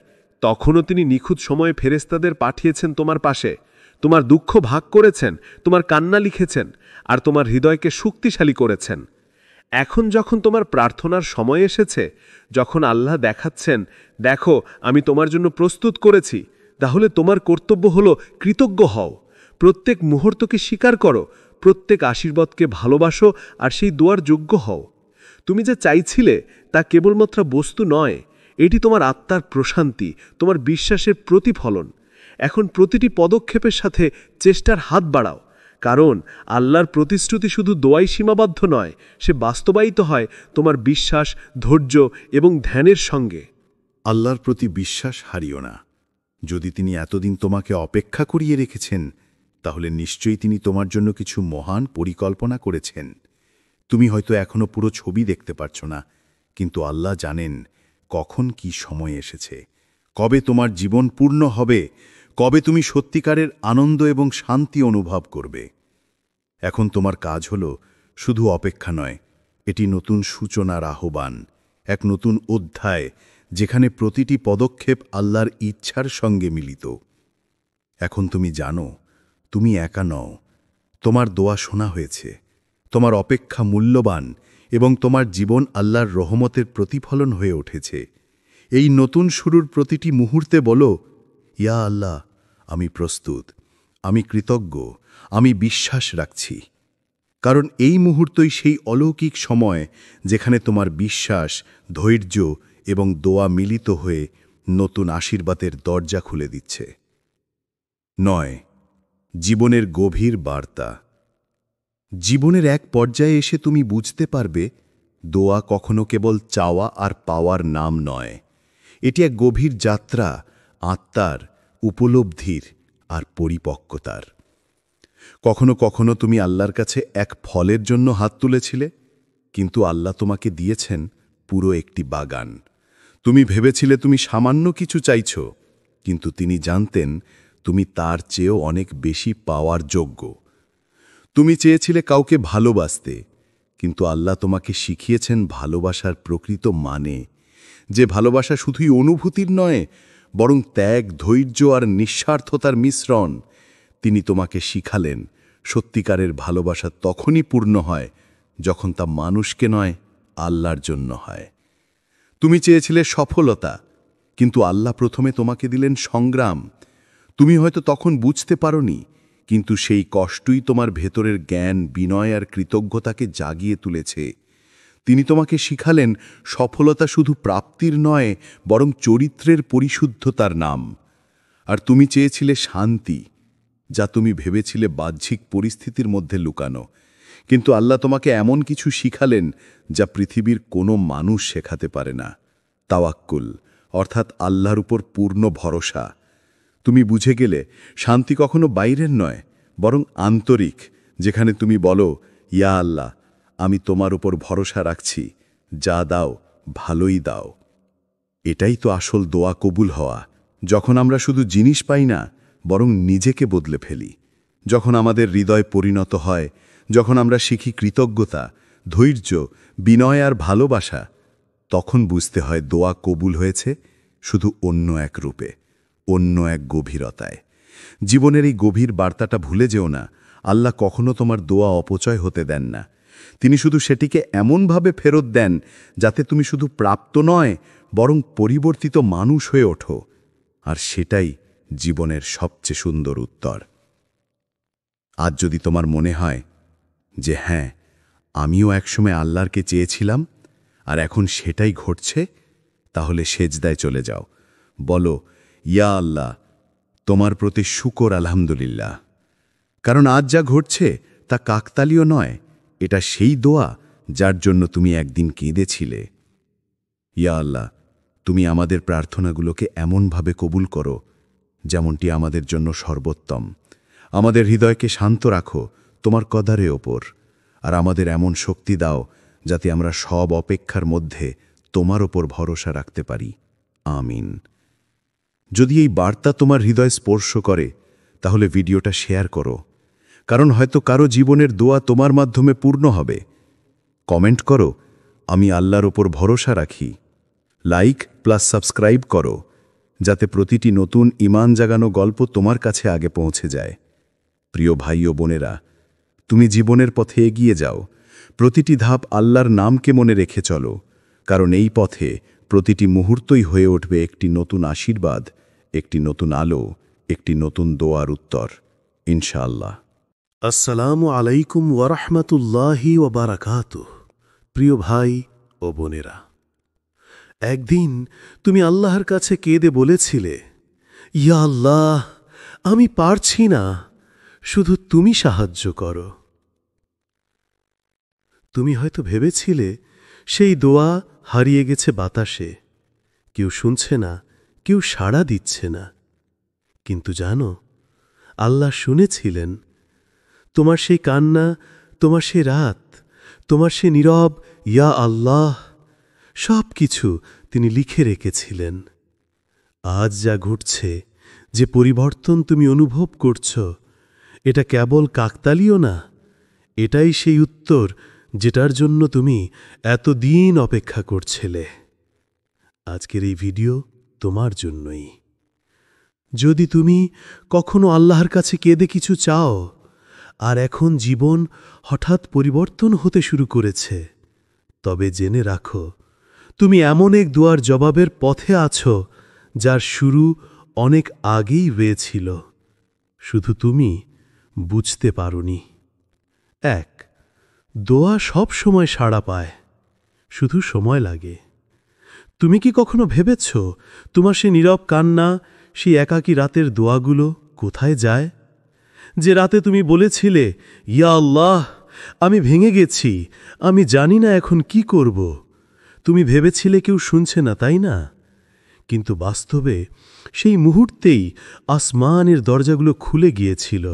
তখনও তিনি নিখুঁত সময়ে ফেরেশতাদের পাঠিয়েছেন তোমার পাশে। তোমার দুঃখ ভাগ করেছেন, তোমার কান্না লিখেছেন আর তোমার হৃদয়কে শক্তিশালী করেছেন। এখন যখন তোমার প্রার্থনার সময় এসেছে, যখন আল্লাহ দেখাচ্ছেন, দেখো, আমি তোমার জন্য প্রস্তুত করেছি, তাহলে তোমার কর্তব্য হলো কৃতজ্ঞ হও। প্রত্যেক মুহূর্তকে স্বীকার করো, প্রত্যেক আশীর্বাদকে ভালোবাসো আর সেই দোয়ার যোগ্য হও। তুমি যা চাইছিলে তা কেবলমাত্র বস্তু নয়, এটি তোমার আত্মার প্রশান্তি, তোমার বিশ্বাসের প্রতিফলন। এখন প্রতিটি পদক্ষেপের সাথে চেষ্টার হাত বাড়াও, কারণ আল্লাহর প্রতিশ্রুতি শুধু দোয়াই সীমাবদ্ধ নয়, সে বাস্তবায়িত হয় তোমার বিশ্বাস, ধৈর্য এবং ধ্যানের সঙ্গে। আল্লাহর প্রতি বিশ্বাস হারিও না। যদি তিনি এতদিন তোমাকে অপেক্ষা করিয়ে রেখেছেন, তাহলে নিশ্চয়ই তিনি তোমার জন্য কিছু মহান পরিকল্পনা করেছেন। তুমি হয়তো এখনো পুরো ছবি দেখতে পারছ না, কিন্তু আল্লাহ জানেন কখন কি সময় এসেছে, কবে তোমার জীবন পূর্ণ হবে, কবে তুমি সত্যিকারের আনন্দ এবং শান্তি অনুভব করবে। এখন তোমার কাজ হলো শুধু অপেক্ষা নয়, এটি নতুন সূচনার আহ্বান, এক নতুন অধ্যায় যেখানে প্রতিটি পদক্ষেপ আল্লাহর ইচ্ছার সঙ্গে মিলিত। এখন তুমি জানো তুমি একা নও, তোমার দোয়া শোনা হয়েছে, তোমার অপেক্ষা মূল্যবান এবং তোমার জীবন আল্লাহর রহমতের প্রতিফলন হয়ে উঠেছে। এই নতুন শুরুর প্রতিটি মুহূর্তে বলো, ইয়া আল্লাহ, আমি প্রস্তুত, আমি কৃতজ্ঞ, আমি বিশ্বাস রাখছি। কারণ এই মুহূর্তই সেই অলৌকিক সময় যেখানে তোমার বিশ্বাস, ধৈর্য এবং দোয়া মিলিত হয়ে নতুন আশীর্বাদের দরজা খুলে দিচ্ছে। 9. জীবনের গভীর বার্তা। জীবনের এক পর্যায়ে এসে তুমি বুঝতে পারবে দোয়া কখনো কেবল চাওয়া আর পাওয়ার নাম নয়, এটি এক গভীর যাত্রা, আত্মার, উপলব্ধির আর পরিপক্কতার। কখনো কখনো তুমি আল্লাহর কাছে এক ফলের জন্য হাত তুলেছিলে, কিন্তু আল্লাহ তোমাকে দিয়েছেন পুরো একটি বাগান। তুমি ভেবেছিলে তুমি সামান্য কিছু চাইছ, কিন্তু তিনি জানতেন তুমি তার চেয়েও অনেক বেশি পাওয়ার যোগ্য। তুমি চেয়েছিলে কাউকে ভালোবাসতে, কিন্তু আল্লাহ তোমাকে শিখিয়েছেন ভালোবাসার প্রকৃত মানে, যে ভালোবাসা শুধুই অনুভূতির নয়, বরং ত্যাগ, ধৈর্য আর নিঃস্বার্থতার মিশ্রণ। তিনি তোমাকে শিখালেন সত্যিকারের ভালোবাসা তখনই পূর্ণ হয় যখন তা মানুষকে নয়, আল্লাহর জন্য হয়। তুমি চেয়েছিলে সফলতা, কিন্তু আল্লাহ প্রথমে তোমাকে দিলেন সংগ্রাম। তুমি হয়তো তখন বুঝতে পারোনি, কিন্তু সেই কষ্টই তোমার ভেতরের জ্ঞান, বিনয় আর কৃতজ্ঞতাকে জাগিয়ে তুলেছে। তিনি তোমাকে শিখালেন সফলতা শুধু প্রাপ্তির নয়, বরং চরিত্রের পরিশুদ্ধতার নাম। আর তুমি চেয়েছিলে শান্তি, যা তুমি ভেবেছিলে বাহ্যিক পরিস্থিতির মধ্যে লুকানো, কিন্তু আল্লাহ তোমাকে এমন কিছু শিখালেন যা পৃথিবীর কোনো মানুষ শেখাতে পারে না। তাওয়াক্কুল, অর্থাৎ আল্লাহর উপর পূর্ণ ভরসা। তুমি বুঝে গেলে শান্তি কখনো বাইরের নয়, বরং আন্তরিক, যেখানে তুমি বলো, ইয়া আল্লাহ, আমি তোমার উপর ভরসা রাখছি, যা দাও ভালোই দাও। এটাই তো আসল দোয়া কবুল হওয়া, যখন আমরা শুধু জিনিস পাই না, বরং নিজেকে বদলে ফেলি, যখন আমাদের হৃদয় পরিণত হয়, যখন আমরা শিখি কৃতজ্ঞতা, ধৈর্য, বিনয় আর ভালোবাসা, তখন বুঝতে হয় দোয়া কবুল হয়েছে শুধু অন্য এক রূপে, অন্য এক গভীরতায়। জীবনের এই গভীর বার্তাটা ভুলে যেও না, আল্লাহ কখনো তোমার দোয়া অপচয় হতে দেন না। তিনি শুধু সেটিকে এমনভাবে ফেরত দেন যাতে তুমি শুধু প্রাপ্ত নয়, বরং পরিবর্তিত মানুষ হয়ে ওঠো। আর সেটাই জীবনের সবচেয়ে সুন্দর উত্তর। আজ যদি তোমার মনে হয় যে হ্যাঁ, আমিও একসময় আল্লাহরকে চেয়েছিলাম আর এখন সেটাই ঘটছে, তাহলে সেজদায় চলে যাও, বলো, ইয়া আল্লাহ, তোমার প্রতি শুকর আলহামদুলিল্লাহ। কারণ আজ যা ঘটছে তা কাকতালীয় নয়, এটা সেই দোয়া যার জন্য তুমি একদিন কেঁদেছিলে। ইয়া আল্লাহ, তুমি আমাদের প্রার্থনাগুলোকে এমনভাবে কবুল করো যেমনটি আমাদের জন্য সর্বোত্তম। আমাদের হৃদয়কে শান্ত রাখো তোমার কদারে ওপর, আর আমাদের এমন শক্তি দাও যাতে আমরা সব অপেক্ষার মধ্যে তোমার ওপর ভরসা রাখতে পারি। আমিন। যদি এই বার্তা তোমার হৃদয় স্পর্শ করে, তাহলে ভিডিওটা শেয়ার করো, কারণ হয়তো কারো জীবনের দোয়া তোমার মাধ্যমে পূর্ণ হবে। কমেন্ট করো, আমি আল্লাহর ওপর ভরসা রাখি। লাইক প্লাস সাবস্ক্রাইব করো, যাতে প্রতিটি নতুন ঈমান জাগানো গল্প তোমার কাছে আগে পৌঁছে যায়। প্রিয় ভাই ও বোনেরা, তুমি জীবনের পথে এগিয়ে যাও, প্রতিটি ধাপ আল্লাহর নামকে মনে রেখে চলো, কারণ এই পথে প্রতিটি মুহূর্তই হয়ে উঠবে একটি নতুন আশীর্বাদ, একটি নতুন আলো, একটি নতুন দোয়ার উত্তর, ইনশাআল্লাহ। আসসালামু আলাইকুম ওয়ারহমতুল্লাহি ওয়াবারাকাতুহ। প্রিয় ভাই ও বোনেরা, একদিন তুমি আল্লাহর কাছে কেঁদে বলেছিলে, ইয়া আল্লাহ, আমি পারছি না, শুধু তুমি সাহায্য করো। তুমি হয়তো ভেবেছিলে সেই দোয়া হারিয়ে গেছে বাতাসে, কেউ শুনছে না, কেউ সাড়া দিচ্ছে না। কিন্তু জানো, আল্লাহ শুনেছিলেন তোমার সেই কান্না, তোমার সেই রাত, তোমার সে নীরব ইয়া আল্লাহ সব কিছু তিনি লিখে রেখেছিলেন। আজ যা ঘটছে, যে পরিবর্তন তুমি অনুভব করছ, এটা কেবল কাকতালীয় না, এটাই সেই উত্তর যেটার জন্য তুমি এতদিন অপেক্ষা করছিলে। আজকের এই ভিডিও তোমার জন্যই। যদি তুমি কখনো আল্লাহর কাছে কেঁদে কিছু চাও, আর এখন জীবন হঠাৎ পরিবর্তন হতে শুরু করেছে, তবে জেনে রাখো, তুমি এমন এক দোয়ার জবাবের পথে আছো যার শুরু অনেক আগেই হয়েছিল, শুধু তুমি বুঝতে পারোনি। 1. দোয়া সব সময় সাড়া পায়, শুধু সময় লাগে। তুমি কি কখনো ভেবেছ তোমার সে নীরব কান্না, সেই একাকী রাতের দোয়াগুলো কোথায় যায়? যে রাতে তুমি বলেছিলে, ইয়া আল্লাহ, আমি ভেঙে গেছি, আমি জানি না এখন কি করব। তুমি ভেবেছিলে কেউ শুনছে না, তাই না? কিন্তু বাস্তবে সেই মুহূর্তেই আসমানের দরজাগুলো খুলে গিয়েছিল।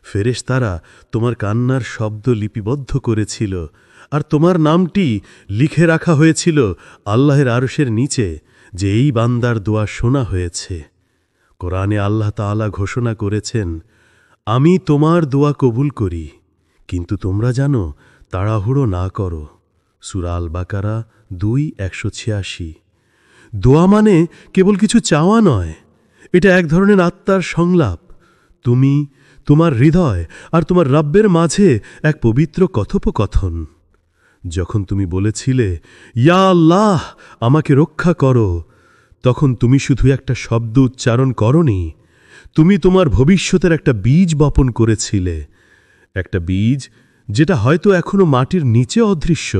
ফেরেশতারা তোমার কান্নার শব্দ লিপিবদ্ধ করেছিল, আর তোমার নামটি লিখে রাখা হয়েছিল আল্লাহর আরশের নিচে, যে এই বান্দার দোয়া শোনা হয়েছে। কোরআনে আল্লাহ তাআলা ঘোষণা করেছেন, আমি তোমার দোয়া কবুল করি, কিন্তু তোমরা জানো তাড়াহুড়ো না করো। সূরা আল বাকারা 2:186। দোয়া মানে কেবল কিছু চাওয়া নয়, এটা এক ধরনের আত্মার সংলাপ। তুমি, তোমার হৃদয় আর তোমার রব্বের মাঝে এক পবিত্র কথোপকথন। যখন তুমি বলেছিলে, ইয়া আল্লাহ, আমাকে রক্ষা করো, তখন তুমি শুধু একটা শব্দ উচ্চারণ করনি, তুমি তোমার ভবিষ্যতের একটা বীজ বপন করেছিলে। একটা বীজ যেটা হয়তো এখনো মাটির নিচে অদৃশ্য,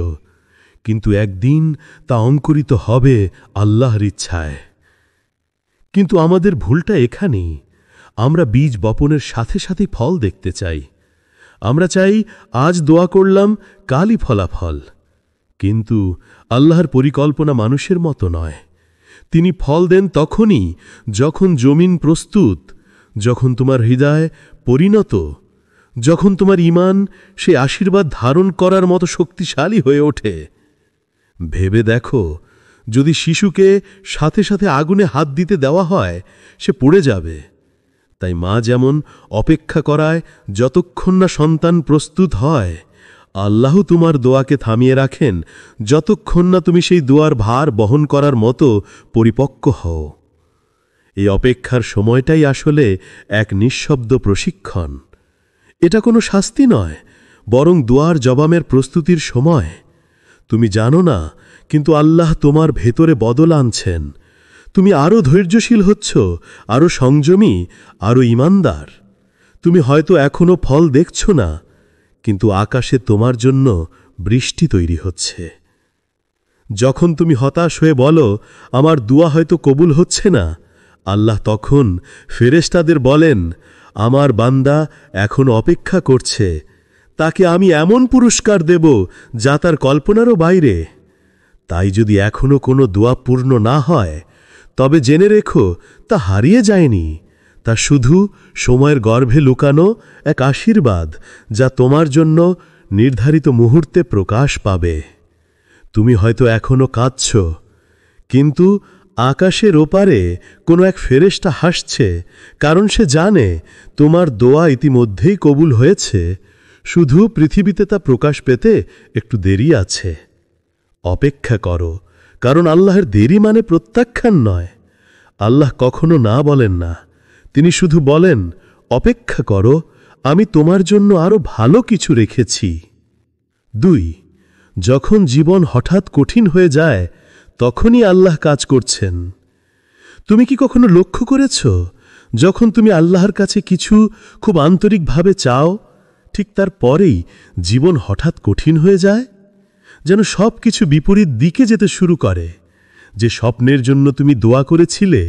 কিন্তু একদিন তা অঙ্কুরিত হবে আল্লাহর ইচ্ছায়। কিন্তু আমাদের ভুলটা এখানেই, আমরা বীজ বপনের সাথে সাথে ফল দেখতে চাই। আমরা চাই আজ দোয়া করলাম, কালই ফলাফল। কিন্তু আল্লাহর পরিকল্পনা মানুষের মতো নয়। তিনি ফল দেন তখনই যখন জমিন প্রস্তুত, যখন তোমার হৃদয় পরিণত, যখন তোমার ঈমান সে আশীর্বাদ ধারণ করার মতো শক্তিশালী হয়ে ওঠে। ভেবে দেখো, যদি শিশুকে সাথে সাথে আগুনে হাত দিতে দেওয়া হয়, সে পুড়ে যাবে। তাই মা যেমন অপেক্ষা করায় যতক্ষণ না সন্তান প্রস্তুত হয়, আল্লাহ তোমার দোয়াকে থামিয়ে রাখেন যতক্ষণ না তুমি সেই দোয়ার ভার বহন করার মতো পরিপক্ক হও। এই অপেক্ষার সময়টাই আসলে এক নিঃশব্দ প্রশিক্ষণ। এটা কোনো শাস্তি নয়, বরং দোয়ার জবাবের প্রস্তুতির সময়। তুমি জানো না, কিন্তু আল্লাহ তোমার ভেতরে বদল আনছেন। তুমি আরও ধৈর্যশীল হচ্ছ, আরও সংযমী, আরও ঈমানদার। তুমি হয়তো এখনো ফল দেখছ না, কিন্তু আকাশে তোমার জন্য বৃষ্টি তৈরি হচ্ছে। যখন তুমি হতাশ হয়ে বলো, আমার দোয়া হয়তো কবুল হচ্ছে না, আল্লাহ তখন ফেরেশতাদের বলেন, আমার বান্দা এখন অপেক্ষা করছে, তাকে আমি এমন পুরস্কার দেব যা তার কল্পনারও বাইরে। তাই যদি এখনো কোনো দোয়া পূর্ণ না হয়, তবে জেনে রেখো তা হারিয়ে যায়নি, তা শুধু সময়ের গর্ভে লুকানো এক আশীর্বাদ, যা তোমার জন্য নির্ধারিত মুহূর্তে প্রকাশ পাবে। তুমি হয়তো এখনো কাঁদছ, কিন্তু আকাশের ওপারে কোনো এক ফেরেশতা হাসছে, কারণ সে জানে তোমার দোয়া ইতিমধ্যেই কবুল হয়েছে, শুধু পৃথিবীতে তা প্রকাশ পেতে একটু দেরি আছে। অপেক্ষা করো, কারণ আল্লাহর দেরি মানে প্রত্যাখ্যান নয়। আল্লাহ কখনো না বলেন না, তিনি শুধু বলেন, অপেক্ষা করো, আমি তোমার জন্য আরও ভালো কিছু রেখেছি। 2. যখন জীবন হঠাৎ কঠিন হয়ে যায়, তখনই আল্লাহ কাজ করছেন। তুমি কি কখনো লক্ষ্য করেছ, যখন তুমি আল্লাহর কাছে কিছু খুব আন্তরিকভাবে চাও, ঠিক তার পরেই জীবন হঠাৎ কঠিন হয়ে যায়? যেন সব কিছু বিপরীত দিকে যেতে শুরু করে। যে স্বপ্নের জন্য তুমি দোয়া করেছিলে,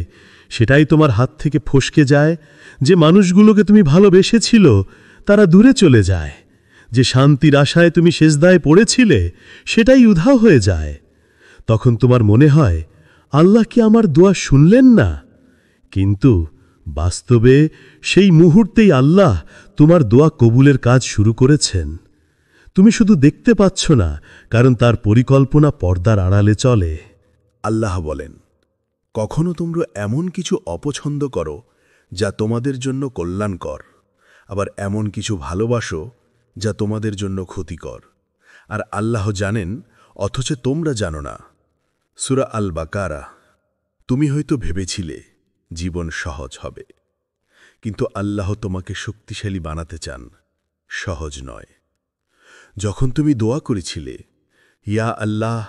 সেটাই তোমার হাত থেকে ফসকে যায়। যে মানুষগুলোকে তুমি ভালোবেসেছিল, তারা দূরে চলে যায়। যে শান্তির আশায় তুমি সেজদায় পড়েছিলে, সেটাই উধাও হয়ে যায়। তখন তোমার মনে হয়, আল্লাহ কি আমার দোয়া শুনলেন না? কিন্তু বাস্তবে সেই মুহূর্তেই আল্লাহ তোমার দোয়া কবুলের কাজ শুরু করেছেন। তুমি শুধু দেখতে পাচ্ছ না, কারণ তার পরিকল্পনা পর্দার আড়ালে চলে। আল্লাহ বলেন, কখনো তোমরা এমন কিছু অপছন্দ করো যা তোমাদের জন্য কল্যাণকর, আবার এমন কিছু ভালোবাসো যা তোমাদের জন্য ক্ষতিকর, আর আল্লাহ জানেন অথচ তোমরা জানো না। সূরা আল বাকারা। তুমি হয়তো ভেবেছিলে জীবন সহজ হবে, কিন্তু আল্লাহ তোমাকে শক্তিশালী বানাতে চান, সহজ নয়। যখন তুমি দোয়া করেছিলে, ইয়া আল্লাহ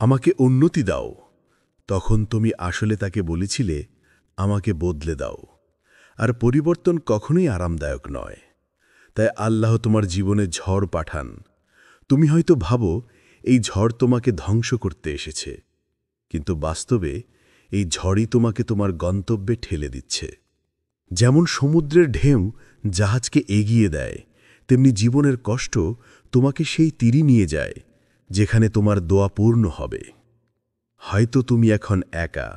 আমাকে উন্নতি দাও, তখন তুমি আসলে তাকে বলেছিলে, আমাকে বদলে দাও। আর পরিবর্তন কখনোই আরামদায়ক নয়। তাই আল্লাহ তোমার জীবনে ঝড় পাঠান। তুমি হয়তো ভাবো এই ঝড় তোমাকে ধ্বংস করতে এসেছে, কিন্তু বাস্তবে এই ঝড়ই তোমাকে তোমার গন্তব্যে ঠেলে দিচ্ছে। যেমন সমুদ্রের ঢেউ জাহাজকে এগিয়ে দেয়, তেমনি জীবনের কষ্ট তোমাকে সেই তীরে নিয়ে যায় যেখানে তোমার দোয়া পূর্ণ হবে। হয়তো তুমি এখন একা,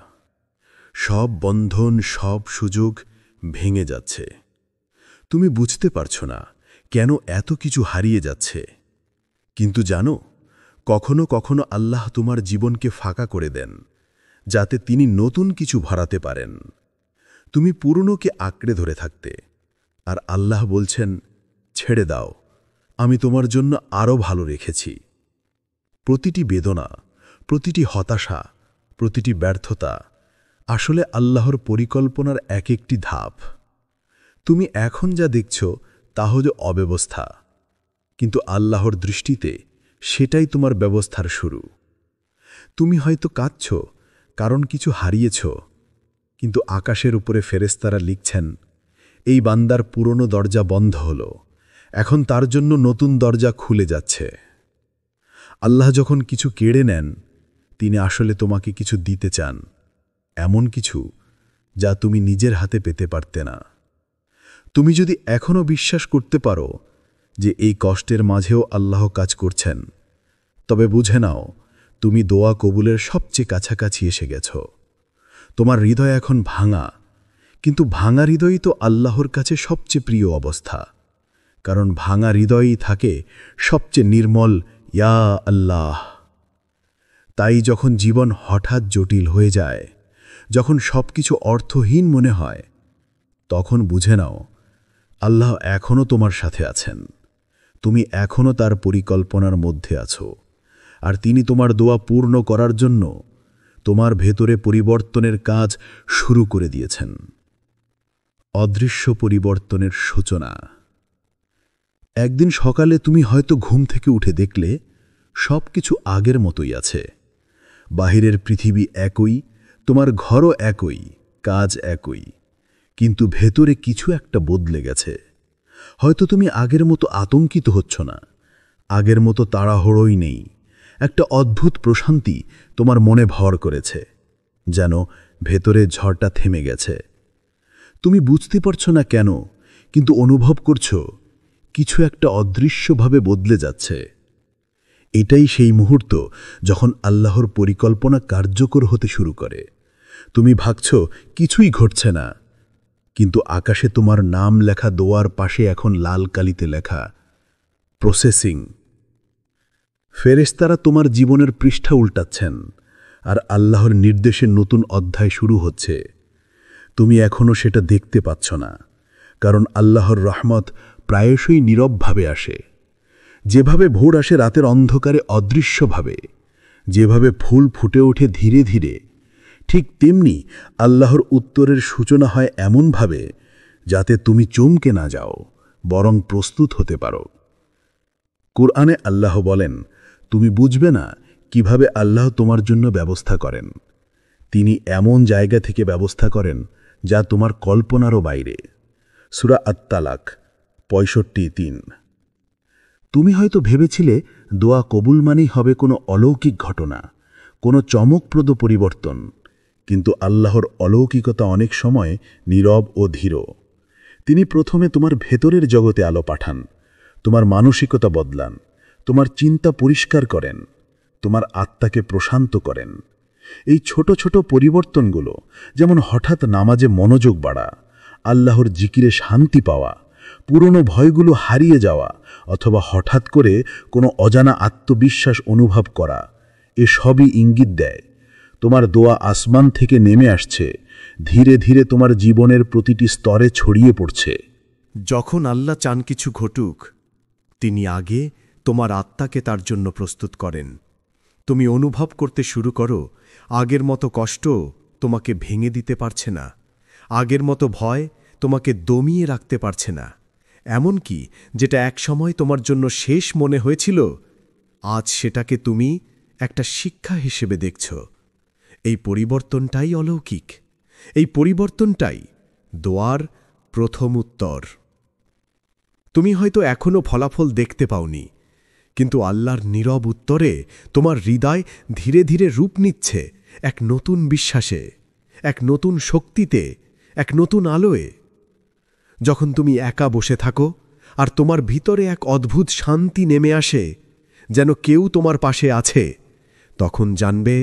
সব বন্ধন, সব সুযোগ ভেঙে যাচ্ছে। তুমি বুঝতে পারছো না কেন এত কিছু হারিয়ে যাচ্ছে। কিন্তু জানো, কখনো কখনো আল্লাহ তোমার জীবনকে ফাঁকা করে দেন, যাতে তিনি নতুন কিছু ভরাতে পারেন। তুমি পুরনোকে আঁকড়ে ধরে থাকতে, আর আল্লাহ বলছেন, ছেড়ে দাও, আমি তোমার জন্য আরও ভালো রেখেছি। প্রতিটি বেদনা, প্রতিটি হতাশা, প্রতিটি ব্যর্থতা আসলে আল্লাহর পরিকল্পনার এক একটি ধাপ। তুমি এখন যা দেখছ তা হল অব্যবস্থা, কিন্তু আল্লাহর দৃষ্টিতে সেটাই তোমার ব্যবস্থার শুরু। তুমি হয়তো কাঁদছ কারণ কিছু হারিয়েছ, কিন্তু আকাশের উপরে ফেরেশতারা লিখছেন, এই বান্দার পুরনো দরজা বন্ধ হল, এখন তার জন্য নতুন দরজা খুলে যাচ্ছে। আল্লাহ যখন কিছু কেড়ে নেন, তিনি আসলে তোমাকে কিছু দিতে চান, এমন কিছু যা তুমি নিজের হাতে পেতে পারতে না। তুমি যদি এখনও বিশ্বাস করতে পারো যে এই কষ্টের মাঝেও আল্লাহ কাজ করছেন, তবে বুঝে নাও তুমি দোয়া কবুলের সবচেয়ে কাছাকাছি এসে গেছ। তোমার হৃদয় এখন ভাঙা, কিন্তু ভাঙা হৃদয়ই তো আল্লাহর কাছে সবচেয়ে প্রিয় অবস্থা, কারণ ভাঙা হৃদয়ই থাকে সবচেয়ে নির্মল ইয়া আল্লাহ। তাই যখন জীবন হঠাৎ জটিল হয়ে যায়, যখন সবকিছু অর্থহীন মনে হয়, তখন বুঝে নাও আল্লাহ এখনও তোমার সাথে আছেন। তুমি এখনও তার পরিকল্পনার মধ্যে আছো, আর তিনি তোমার দোয়া পূর্ণ করার জন্য তোমার ভেতরে পরিবর্তনের কাজ শুরু করে দিয়েছেন। অদৃশ্য পরিবর্তনের সূচনা। একদিন সকালে তুমি হয়তো ঘুম থেকে উঠে দেখলে সবকিছু আগের মতোই আছে। বাহিরের পৃথিবী একই, তোমার ঘরও একই, কাজ একই, কিন্তু ভেতরে কিছু একটা বদলে গেছে। হয়তো তুমি আগের মতো আতঙ্কিত হচ্ছ না, আগের মতো তাড়াহুড়োই নেই। একটা অদ্ভুত প্রশান্তি তোমার মনে ভর করেছে, যেন ভেতরে ঝড়টা থেমে গেছে। তুমি বুঝতে পারছ না কেন, কিন্তু অনুভব করছো কিছু একটা অদৃশ্যভাবে বদলে যাচ্ছে। এটাই সেই মুহূর্ত যখন আল্লাহর পরিকল্পনা কার্যকর হতে শুরু করে। তুমি ভাবছ কিছুই ঘটছে না, কিন্তু আকাশে তোমার নাম লেখা দোয়ার পাশে এখন লাল কালিতে লেখা প্রসেসিং। ফেরেশতারা তোমার জীবনের পৃষ্ঠা উল্টাচ্ছেন, আর আল্লাহর নির্দেশে নতুন অধ্যায় শুরু হচ্ছে। তুমি এখনও সেটা দেখতে পাচ্ছ না, কারণ আল্লাহর রহমত প্রায়শই নীরবভাবে আসে। যেভাবে ভোর আসে রাতের অন্ধকারে অদৃশ্যভাবে, যেভাবে ফুল ফুটে ওঠে ধীরে ধীরে, ঠিক তেমনি আল্লাহর উত্তরের সূচনা হয় এমনভাবে যাতে তুমি চমকে না যাও, বরং প্রস্তুত হতে পারো। কুরআনে আল্লাহ বলেন, তুমি বুঝবে না কিভাবে আল্লাহ তোমার জন্য ব্যবস্থা করেন। তিনি এমন জায়গা থেকে ব্যবস্থা করেন যা তোমার কল্পনারও বাইরে। সূরা আত-তালাক ৬৫:৩। তুমি হয়তো ভেবেছিলে দোয়া কবুল মানেই হবে কোনো অলৌকিক ঘটনা, কোনো চমকপ্রদ পরিবর্তন, কিন্তু আল্লাহর অলৌকিকতা অনেক সময় নীরব ও ধীর। তিনি প্রথমে তোমার ভেতরের জগতে আলো পাঠান, তোমার মানসিকতা বদলান, তোমার চিন্তা পরিষ্কার করেন, তোমার আত্মাকে প্রশান্ত করেন। এই ছোট ছোট পরিবর্তনগুলো, যেমন হঠাৎ নামাজে মনোযোগ বাড়া, আল্লাহর জিকিরে শান্তি পাওয়া, পুরনো ভয়গুলো হারিয়ে যাওয়া অথবা হঠাৎ করে কোনো অজানা আত্মবিশ্বাস অনুভব করা, এ সবই ইঙ্গিত দেয় তোমার দোয়া আসমান থেকে নেমে আসছে, ধীরে ধীরে তোমার জীবনের প্রতিটি স্তরে ছড়িয়ে পড়ছে। যখন আল্লাহ চান কিছু ঘটুক, তিনি আগে তোমার আত্মাকে তার জন্য প্রস্তুত করেন। তুমি অনুভব করতে শুরু করো আগের মতো কষ্ট তোমাকে ভেঙে দিতে পারছে না, আগের মতো ভয় তোমাকে দমিয়ে রাখতে পারছে না। এমনকি যেটা একসময় তোমার জন্য শেষ মনে হয়েছিল, আজ সেটাকে তুমি একটা শিক্ষা হিসেবে দেখছ। এই পরিবর্তনটাই অলৌকিক, এই পরিবর্তনটাই দোয়ার প্রথম উত্তর। তুমি হয়তো এখনও ফলাফল দেখতে পাওনি, কিন্তু আল্লাহর নীরব উত্তরে তোমার হৃদয় ধীরে ধীরে রূপ নিচ্ছে এক নতুন বিশ্বাসে, এক নতুন শক্তিতে, এক নতুন আলোয়। যখন তুমি একা বসে থাকো আর তোমার ভিতরে এক অদ্ভুত শান্তি নেমে আসে, যেন কেউ তোমার পাশে আছে, তখন জানবে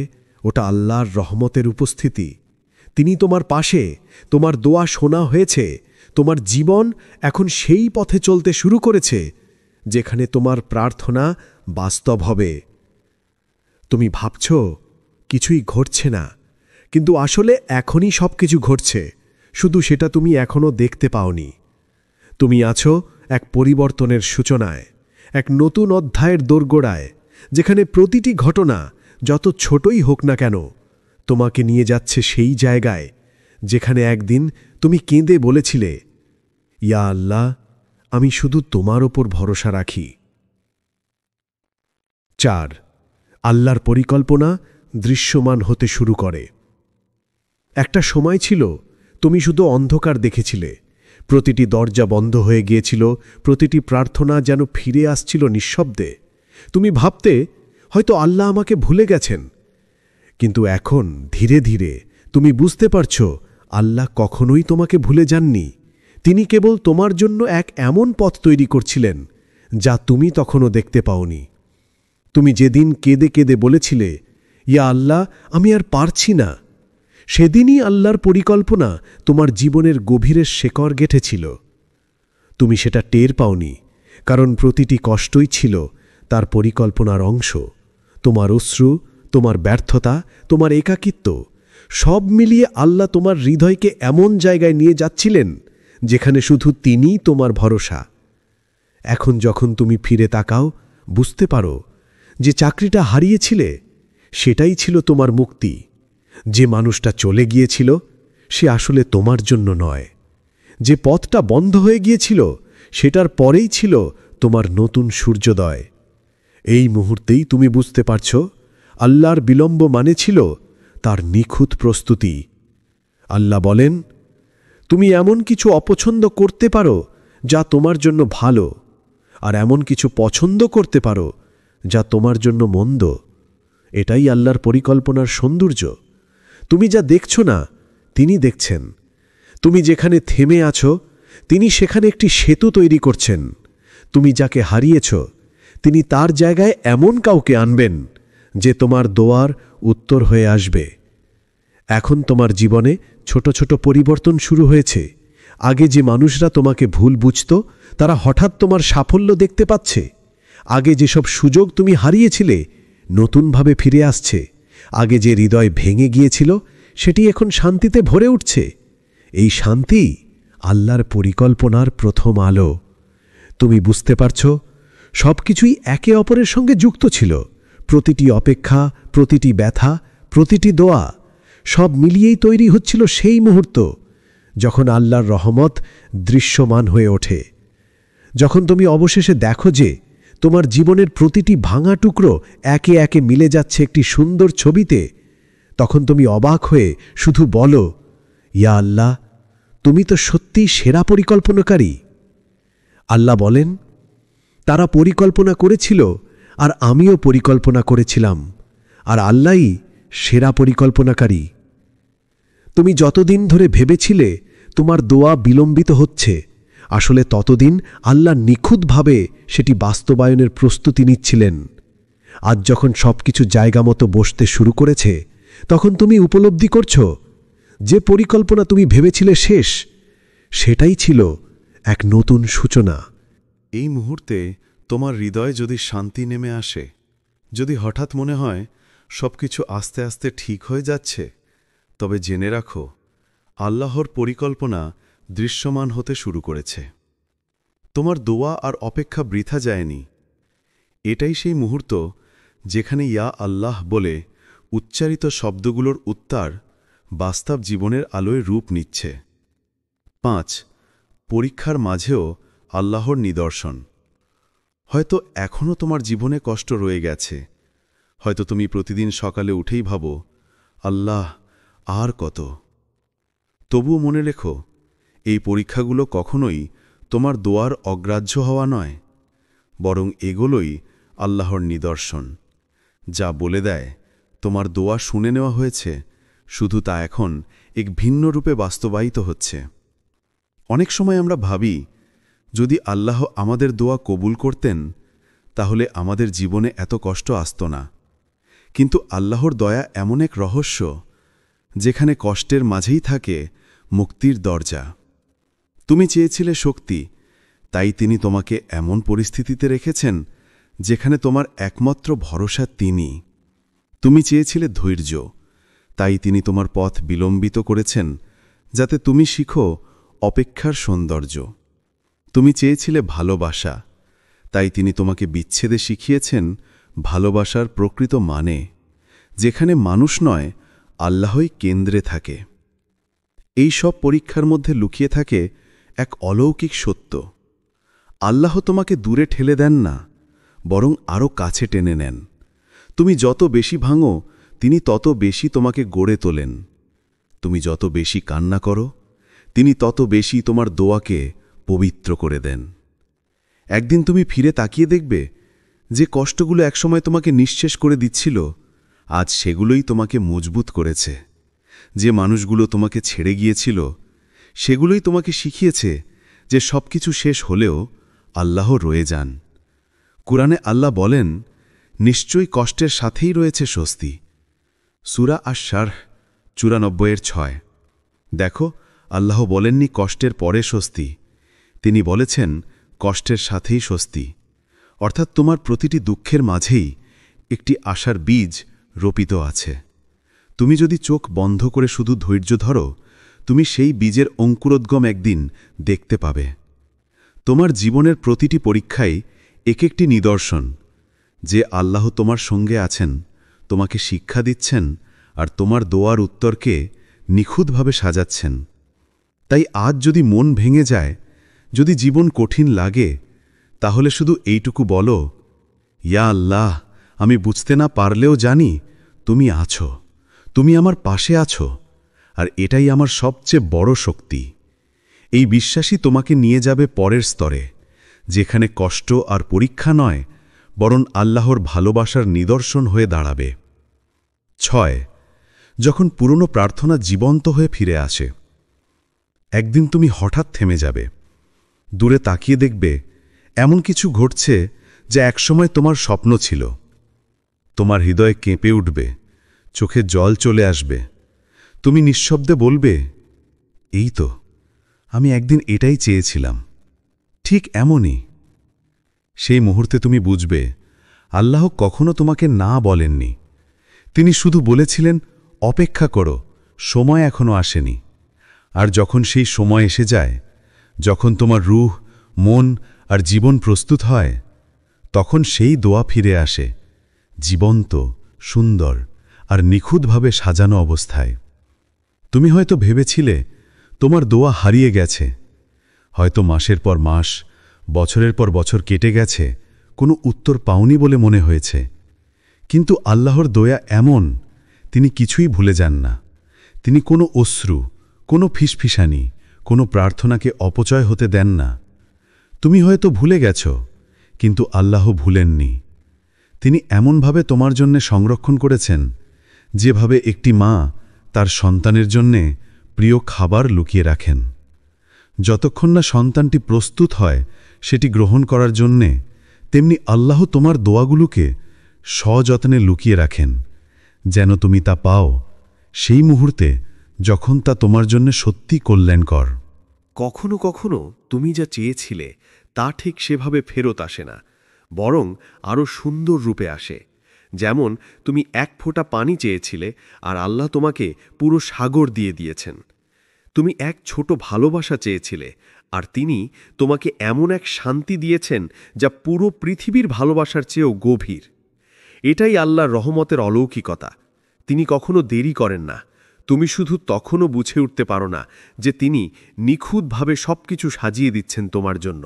ওটা আল্লাহর রহমতের উপস্থিতি। তিনি তোমার পাশে, তোমার দোয়া শোনা হয়েছে, তোমার জীবন এখন সেই পথে চলতে শুরু করেছে যেখানে তোমার প্রার্থনা বাস্তব হবে। তুমি ভাবছ কিছুই ঘটছে না, কিন্তু আসলে এখনই সব কিছু ঘটছে, শুধু সেটা তুমি এখনও দেখতে পাওনি। তুমি আছো এক পরিবর্তনের সূচনায়, এক নতুন অধ্যায়ের দোরগোড়ায়, যেখানে প্রতিটি ঘটনা যত ছোটই হোক না কেন তোমাকে নিয়ে যাচ্ছে সেই জায়গায় যেখানে একদিন তুমি কেঁদে বলেছিলে, ইয়া আল্লাহ, আমি শুধু তোমার ওপর ভরসা রাখি। 4. আল্লাহর পরিকল্পনা দৃশ্যমান হতে শুরু করে। একটা সময় ছিল তুমি শুধু অন্ধকার দেখেছিলে, প্রতিটি দরজা বন্ধ হয়ে গিয়েছিল, প্রতিটি প্রার্থনা যেন ফিরে আসছিল নিঃশব্দে। তুমি ভাবতে হয়তো আল্লাহ আমাকে ভুলে গেছেন, কিন্তু এখন ধীরে ধীরে তুমি বুঝতে পারছ আল্লাহ কখনোই তোমাকে ভুলে যাননি। তিনি কেবল তোমার জন্য এক এমন পথ তৈরি করছিলেন যা তুমি তখনও দেখতে পাওনি। তুমি যেদিন কেঁদে কেঁদে বলেছিলে, ইয়া আল্লাহ, আমি আর পারছি না, সেদিনই আল্লাহর পরিকল্পনা তোমার জীবনের গভীরের শেকড় গেঁথেছিল। তুমি সেটা টের পাওনি, কারণ প্রতিটি কষ্টই ছিল তার পরিকল্পনার অংশ। তোমার অশ্রু, তোমার ব্যর্থতা, তোমার একাকিত্ব, সব মিলিয়ে আল্লাহ তোমার হৃদয়কে এমন জায়গায় নিয়ে যাচ্ছিলেন যেখানে শুধু তিনিই তোমার ভরসা। এখন যখন তুমি ফিরে তাকাও, বুঝতে পারো যে চাকরিটা হারিয়েছিলে সেটাই ছিল তোমার মুক্তি। যে মানুষটা চলে গিয়েছিল সে আসলে তোমার জন্য নয়। যে পথটা বন্ধ হয়ে গিয়েছিল সেটার পরেই ছিল তোমার নতুন সূর্যোদয়। এই মুহূর্তেই তুমি বুঝতে পারছ আল্লাহর বিলম্ব মানে ছিল তার নিখুঁত প্রস্তুতি। আল্লাহ বলেন, তুমি এমন কিছু অপছন্দ করতে পারো যা তোমার জন্য ভালো, আর এমন কিছু পছন্দ করতে পারো যা তোমার জন্য মন্দ। এটাই আল্লাহর পরিকল্পনার সৌন্দর্য। তুমি যা দেখছ না, তিনি দেখছেন। তুমি যেখানে থেমে আছো, তিনি সেখানে একটি সেতু তৈরি করছেন। তুমি যাকে হারিয়েছ, তিনি তার জায়গায় এমন কাউকে আনবেন যে তোমার দোয়ার উত্তর হয়ে আসবে। এখন তোমার জীবনে ছোট ছোট পরিবর্তন শুরু হয়েছে। আগে যে মানুষরা তোমাকে ভুল বুঝত, তারা হঠাৎ তোমার সাফল্য দেখতে পাচ্ছে। আগে যেসব সুযোগ তুমি হারিয়েছিলে নতুনভাবে ফিরে আসছে। আগে যে হৃদয় ভেঙে গিয়েছিল সেটি এখন শান্তিতে ভরে উঠছে। এই শান্তি আল্লাহর পরিকল্পনার প্রথম আলো। তুমি বুঝতে পারছ সব কিছুই একে অপরের সঙ্গে যুক্ত ছিল। প্রতিটি অপেক্ষা, প্রতিটি ব্যথা, প্রতিটি দোয়া, সব মিলিয়েই তৈরি হচ্ছিল সেই মুহূর্ত যখন আল্লাহর রহমত দৃশ্যমান হয়ে ওঠে। যখন তুমি অবশেষে দেখো যে তোমার জীবনের প্রতিটি ভাঙা টুকরো একে একে মিলে যাচ্ছে একটি সুন্দর ছবিতে, তখন তুমি অবাক হয়ে শুধু বলো, ইয়া আল্লাহ, তুমি তো সত্যিই সেরা পরিকল্পনাকারী। আল্লাহ বলেন, তারা পরিকল্পনা করেছিল আর আমিও পরিকল্পনা করেছিলাম, আর আল্লাহই সেরা পরিকল্পনাকারী। তুমি যতদিন ধরে ভেবেছিলে তোমার দোয়া বিলম্বিত হচ্ছে, আসলে ততদিন আল্লাহ নিখুঁতভাবে সেটি বাস্তবায়নের প্রস্তুতি নিচ্ছিলেন। আজ যখন সবকিছু জায়গা মতো বসতে শুরু করেছে, তখন তুমি উপলব্ধি করছো যে পরিকল্পনা তুমি ভেবেছিলে শেষ, সেটাই ছিল এক নতুন সূচনা। এই মুহূর্তে তোমার হৃদয়ে যদি শান্তি নেমে আসে, যদি হঠাৎ মনে হয় সবকিছু আস্তে আস্তে ঠিক হয়ে যাচ্ছে, তবে জেনে রাখো আল্লাহর পরিকল্পনা দৃশ্যমান হতে শুরু করেছে। তোমার দোয়া আর অপেক্ষা বৃথা যায়নি। এটাই সেই মুহূর্ত যেখানে ইয়া আল্লাহ বলে উচ্চারিত শব্দগুলোর উত্তর বাস্তব জীবনের আলোয় রূপ নিচ্ছে। 5. পরীক্ষার মাঝেও আল্লাহর নিদর্শন। হয়তো এখনও তোমার জীবনে কষ্ট রয়ে গেছে। হয়তো তুমি প্রতিদিন সকালে উঠেই ভাবো, আল্লাহ আর কত। তবুও মনে রেখো, এই পরীক্ষাগুলো কখনোই তোমার দোয়ার অগ্রাহ্য হওয়া নয়, বরং এগুলোই আল্লাহর নিদর্শন, যা বলে দেয় তোমার দোয়া শুনে নেওয়া হয়েছে, শুধু তা এখন এক ভিন্ন রূপে বাস্তবায়িত হচ্ছে। অনেক সময় আমরা ভাবি, যদি আল্লাহ আমাদের দোয়া কবুল করতেন তাহলে আমাদের জীবনে এত কষ্ট আসত না। কিন্তু আল্লাহর দয়া এমন এক রহস্য যেখানে কষ্টের মাঝেই থাকে মুক্তির দরজা। তুমি চেয়েছিলে শক্তি, তাই তিনি তোমাকে এমন পরিস্থিতিতে রেখেছেন যেখানে তোমার একমাত্র ভরসা তিনি। তুমি চেয়েছিলে ধৈর্য, তাই তিনি তোমার পথ বিলম্বিত করেছেন যাতে তুমি শিখো অপেক্ষার সৌন্দর্য। তুমি চেয়েছিলে ভালোবাসা, তাই তিনি তোমাকে বিচ্ছেদে শিখিয়েছেন ভালোবাসার প্রকৃত মানে, যেখানে মানুষ নয় আল্লাহই কেন্দ্রে থাকে। এই সব পরীক্ষার মধ্যে লুকিয়ে থাকে এক অলৌকিক সত্য। আল্লাহ তোমাকে দূরে ঠেলে দেন না, বরং আরও কাছে টেনে নেন। তুমি যত বেশি ভাঙো, তিনি তত বেশি তোমাকে গড়ে তোলেন। তুমি যত বেশি কান্না করো, তিনি তত বেশি তোমার দোয়াকে পবিত্র করে দেন। একদিন তুমি ফিরে তাকিয়ে দেখবে যে কষ্টগুলো একসময় তোমাকে নিঃশেষ করে দিচ্ছিল, আজ সেগুলোই তোমাকে মজবুত করেছে। যে মানুষগুলো তোমাকে ছেড়ে গিয়েছিল, সেগুলোই তোমাকে শিখিয়েছে যে সবকিছু শেষ হলেও আল্লাহ রয়ে যান। কুরআনে আল্লাহ বলেন, নিশ্চয়ই কষ্টের সাথেই রয়েছে স্বস্তি। সূরা আশ-শারহ 94:6। দেখো, আল্লাহ বলেননি কষ্টের পরে স্বস্তি, তিনি বলেছেন কষ্টের সাথেই স্বস্তি। অর্থাৎ তোমার প্রতিটি দুঃখের মাঝেই একটি আশার বীজ রোপিত আছে। তুমি যদি চোখ বন্ধ করে শুধু ধৈর্য ধরো, তুমি সেই বীজের অঙ্কুরোদ্গম একদিন দেখতে পাবে। তোমার জীবনের প্রতিটি পরীক্ষাই এক একটি নিদর্শন যে আল্লাহ তোমার সঙ্গে আছেন, তোমাকে শিক্ষা দিচ্ছেন আর তোমার দোয়ার উত্তরকে নিখুঁতভাবে সাজাচ্ছেন। তাই আজ যদি মন ভেঙে যায়, যদি জীবন কঠিন লাগে, তাহলে শুধু এইটুকু বলো, ইয়া আল্লাহ, আমি বুঝতে না পারলেও জানি তুমি আছো, তুমি আমার পাশে আছো, আর এটাই আমার সবচেয়ে বড় শক্তি। এই বিশ্বাসই তোমাকে নিয়ে যাবে পরের স্তরে, যেখানে কষ্ট আর পরীক্ষা নয়, বরং আল্লাহর ভালোবাসার নিদর্শন হয়ে দাঁড়াবে। 6. যখন পুরনো প্রার্থনা জীবন্ত হয়ে ফিরে আসে। একদিন তুমি হঠাৎ থেমে যাবে, দূরে তাকিয়ে দেখবে এমন কিছু ঘটছে যা একসময় তোমার স্বপ্ন ছিল। তোমার হৃদয়ে কেঁপে উঠবে, চোখে জল চলে আসবে। তুমি নিঃশব্দে বলবে, এই তো, আমি একদিন এটাই চেয়েছিলাম। ঠিক এমনই। সেই মুহূর্তে তুমি বুঝবে আল্লাহ কখনো তোমাকে না বলেননি, তিনি শুধু বলেছিলেন অপেক্ষা করো, সময় এখনো আসেনি। আর যখন সেই সময় এসে যায়, যখন তোমার রূহ, মন আর জীবন প্রস্তুত হয়, তখন সেই দোয়া ফিরে আসে, জীবন্ত, সুন্দর আর নিখুঁতভাবে সাজানো অবস্থায়। তুমি হয়তো ভেবেছিলে তোমার দোয়া হারিয়ে গেছে, হয়তো মাসের পর মাস, বছরের পর বছর কেটে গেছে, কোনো উত্তর পাওনি বলে মনে হয়েছে। কিন্তু আল্লাহর দয়া এমন, তিনি কিছুই ভুলে যান না। তিনি কোনো অশ্রু, কোনো ফিসফিসানি, কোনো প্রার্থনাকে অপচয় হতে দেন না। তুমি হয়তো ভুলে গেছ, কিন্তু আল্লাহ ভুলেননি। তিনি এমনভাবে তোমার জন্যে সংরক্ষণ করেছেন, যেভাবে একটি মা তার সন্তানের জন্যে প্রিয় খাবার লুকিয়ে রাখেন। যতক্ষণ না সন্তানটি প্রস্তুত হয় সেটি গ্রহণ করার জন্যে, তেমনি আল্লাহ তোমার দোয়াগুলোকে সযত্নে লুকিয়ে রাখেন, যেন তুমি তা পাও সেই মুহূর্তে যখন তা তোমার জন্য সত্যি কল্যাণকর। কখনো কখনো তুমি যা চেয়েছিলে তা ঠিক সেভাবে ফেরত আসে না, বরং আরও সুন্দর রূপে আসে। যেমন তুমি এক ফোঁটা পানি চেয়েছিলে আর আল্লাহ তোমাকে পুরো সাগর দিয়ে দিয়েছেন। তুমি এক ছোট ভালোবাসা চেয়েছিলে আর তিনি তোমাকে এমন এক শান্তি দিয়েছেন যা পুরো পৃথিবীর ভালোবাসার চেয়েও গভীর। এটাই আল্লাহর রহমতের অলৌকিকতা। তিনি কখনো দেরি করেন না। তুমি শুধু তখনও বুঝে উঠতে পারো না যে তিনি নিখুঁতভাবে সবকিছু সাজিয়ে দিচ্ছেন তোমার জন্য।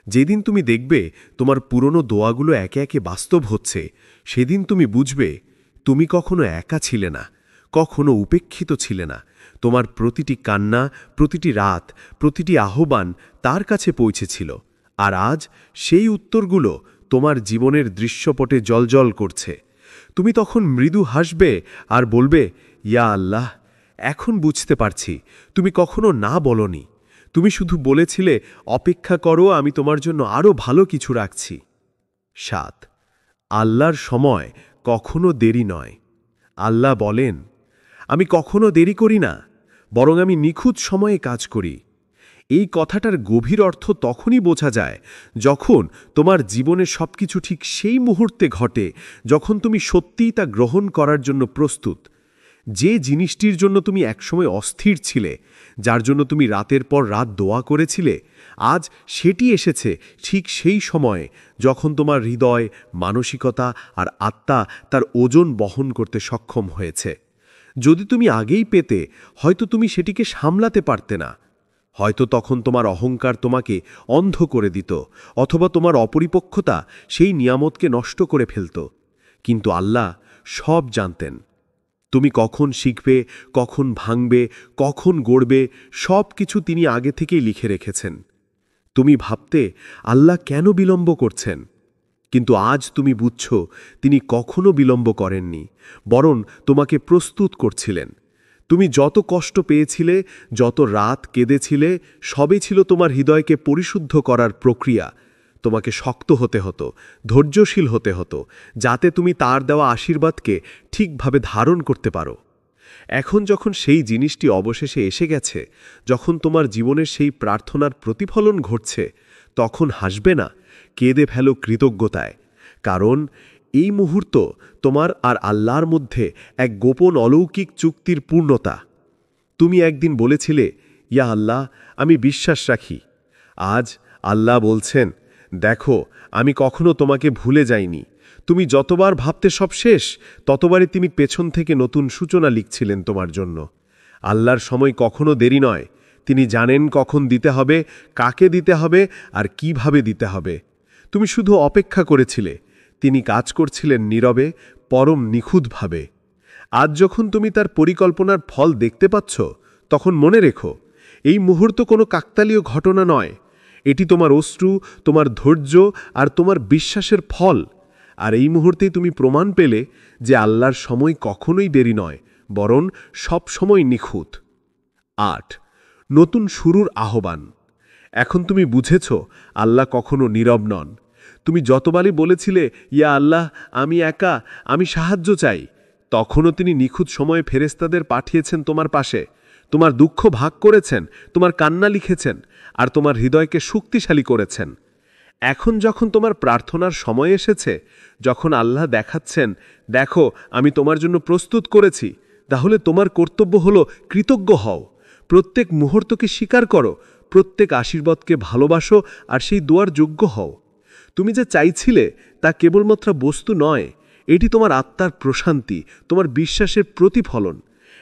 যেদিন তুমি দেখবে তোমার পুরনো দোয়াগুলো একে একে বাস্তব হচ্ছে, সেদিন তুমি বুঝবে তুমি কখনো একা ছিলে না, কখনো উপেক্ষিত ছিলে না। তোমার প্রতিটি কান্না, প্রতিটি রাত, প্রতিটি আহ্বান তার কাছে পৌঁছেছিল। আর আজ সেই উত্তরগুলো তোমার জীবনের দৃশ্যপটে জ্বলজ্বল করছে। তুমি তখন মৃদু হাসবে আর বলবে, ইয়া আল্লাহ, এখন বুঝতে পারছি তুমি কখনো না বলনি। তুমি শুধু বলেছিলে, অপেক্ষা করো, আমি তোমার জন্য আরও ভালো কিছু রাখছি। 7. আল্লাহর সময় কখনো দেরি নয়। আল্লাহ বলেন, আমি কখনো দেরি করি না, বরং আমি নিখুঁত সময়ে কাজ করি। এই কথাটার গভীর অর্থ তখনই বোঝা যায় যখন তোমার জীবনে সবকিছু ঠিক সেই মুহূর্তে ঘটে যখন তুমি সত্যিই তা গ্রহণ করার জন্য প্রস্তুত। যে জিনিসটির জন্য তুমি একসময় অস্থির ছিলে, যার জন্য তুমি রাতের পর রাত দোয়া করেছিলে, আজ সেটি এসেছে ঠিক সেই সময়ে যখন তোমার হৃদয়, মানসিকতা আর আত্মা তার ওজন বহন করতে সক্ষম হয়েছে। যদি তুমি আগেই পেতে, হয়তো তুমি সেটিকে সামলাতে পারতে না। হয়তো তখন তোমার অহংকার তোমাকে অন্ধ করে দিত, অথবা তোমার অপরিপক্কতা সেই নিয়ামতকে নষ্ট করে ফেলত। কিন্তু আল্লাহ সব জানতেন। তুমি কখন শিখবে, কখন ভাঙবে, কখন গড়বে, সব কিছু তিনি আগে থেকেই লিখে রেখেছেন। তুমি ভাবতে আল্লাহ কেন বিলম্ব করছেন, কিন্তু আজ তুমি বুঝছ তিনি কখনো বিলম্ব করেননি, বরং তোমাকে প্রস্তুত করছিলেন। তুমি যত কষ্ট পেয়েছিলে, যত রাত কেঁদেছিলে, সবই ছিল তোমার হৃদয়কে পরিশুদ্ধ করার প্রক্রিয়া। তোমাকে শক্ত হতে হতো, ধৈর্যশীল হতে হতো, যাতে তুমি তার দেওয়া আশীর্বাদকে ঠিকভাবে ধারণ করতে পারো। এখন যখন সেই জিনিসটি অবশেষে এসে গেছে, যখন তোমার জীবনের সেই প্রার্থনার প্রতিফলন ঘটছে, তখন হাসবে না, কেঁদে ফেলো কৃতজ্ঞতায়। কারণ এই মুহূর্ত তোমার আর আল্লাহর মধ্যে এক গোপন অলৌকিক চুক্তির পূর্ণতা। তুমি একদিন বলেছিলে, ইয়া আল্লাহ, আমি বিশ্বাস রাখি। আজ আল্লাহ বলছেন, দেখো, আমি কখনো তোমাকে ভুলে যাইনি। তুমি যতবার ভাবতে সব শেষ, ততবারই তিনি পেছন থেকে নতুন সূচনা লিখছিলেন তোমার জন্য। আল্লাহর সময় কখনো দেরি নয়। তিনি জানেন কখন দিতে হবে, কাকে দিতে হবে আর কিভাবে দিতে হবে। তুমি শুধু অপেক্ষা করেছিলে। তিনি কাজ করছিলেন নীরবে, পরম নিখুঁতভাবে। আজ যখন তুমি তার পরিকল্পনার ফল দেখতে পাচ্ছ, তখন মনে রেখো, এই মুহূর্ত কোনো কাকতালীয় ঘটনা নয়। এটি তোমার অশ্রু, তোমার ধৈর্য আর তোমার বিশ্বাসের ফল। আর এই মুহূর্তেই তুমি প্রমাণ পেলে যে আল্লাহর সময় কখনোই দেরি নয়, বরং সব সময় নিখুঁত। 8. নতুন শুরুর আহ্বান। এখন তুমি বুঝেছ আল্লাহ কখনো নীরব নন। তুমি যতবারই বলেছিলে, ইয়া আল্লাহ, আমি একা, আমি সাহায্য চাই, তখনও তিনি নিখুঁত সময়ে ফেরেশতাদের পাঠিয়েছেন তোমার পাশে। তোমার দুঃখ ভাগ করেছেন, তোমার কান্না লিখেছেন আর তোমার হৃদয়কে শক্তিশালী করেছেন। এখন যখন তোমার প্রার্থনার সময় এসেছে, যখন আল্লাহ দেখাচ্ছেন, দেখো, আমি তোমার জন্য প্রস্তুত করেছি, তাহলে তোমার কর্তব্য হলো কৃতজ্ঞ হও। প্রত্যেক মুহূর্তকে স্বীকার করো, প্রত্যেক আশীর্বাদকে ভালোবাসো আর সেই দোয়ার যোগ্য হও। তুমি যা চাইছিলে তা কেবলমাত্র বস্তু নয়, এটি তোমার আত্মার প্রশান্তি, তোমার বিশ্বাসের প্রতিফলন।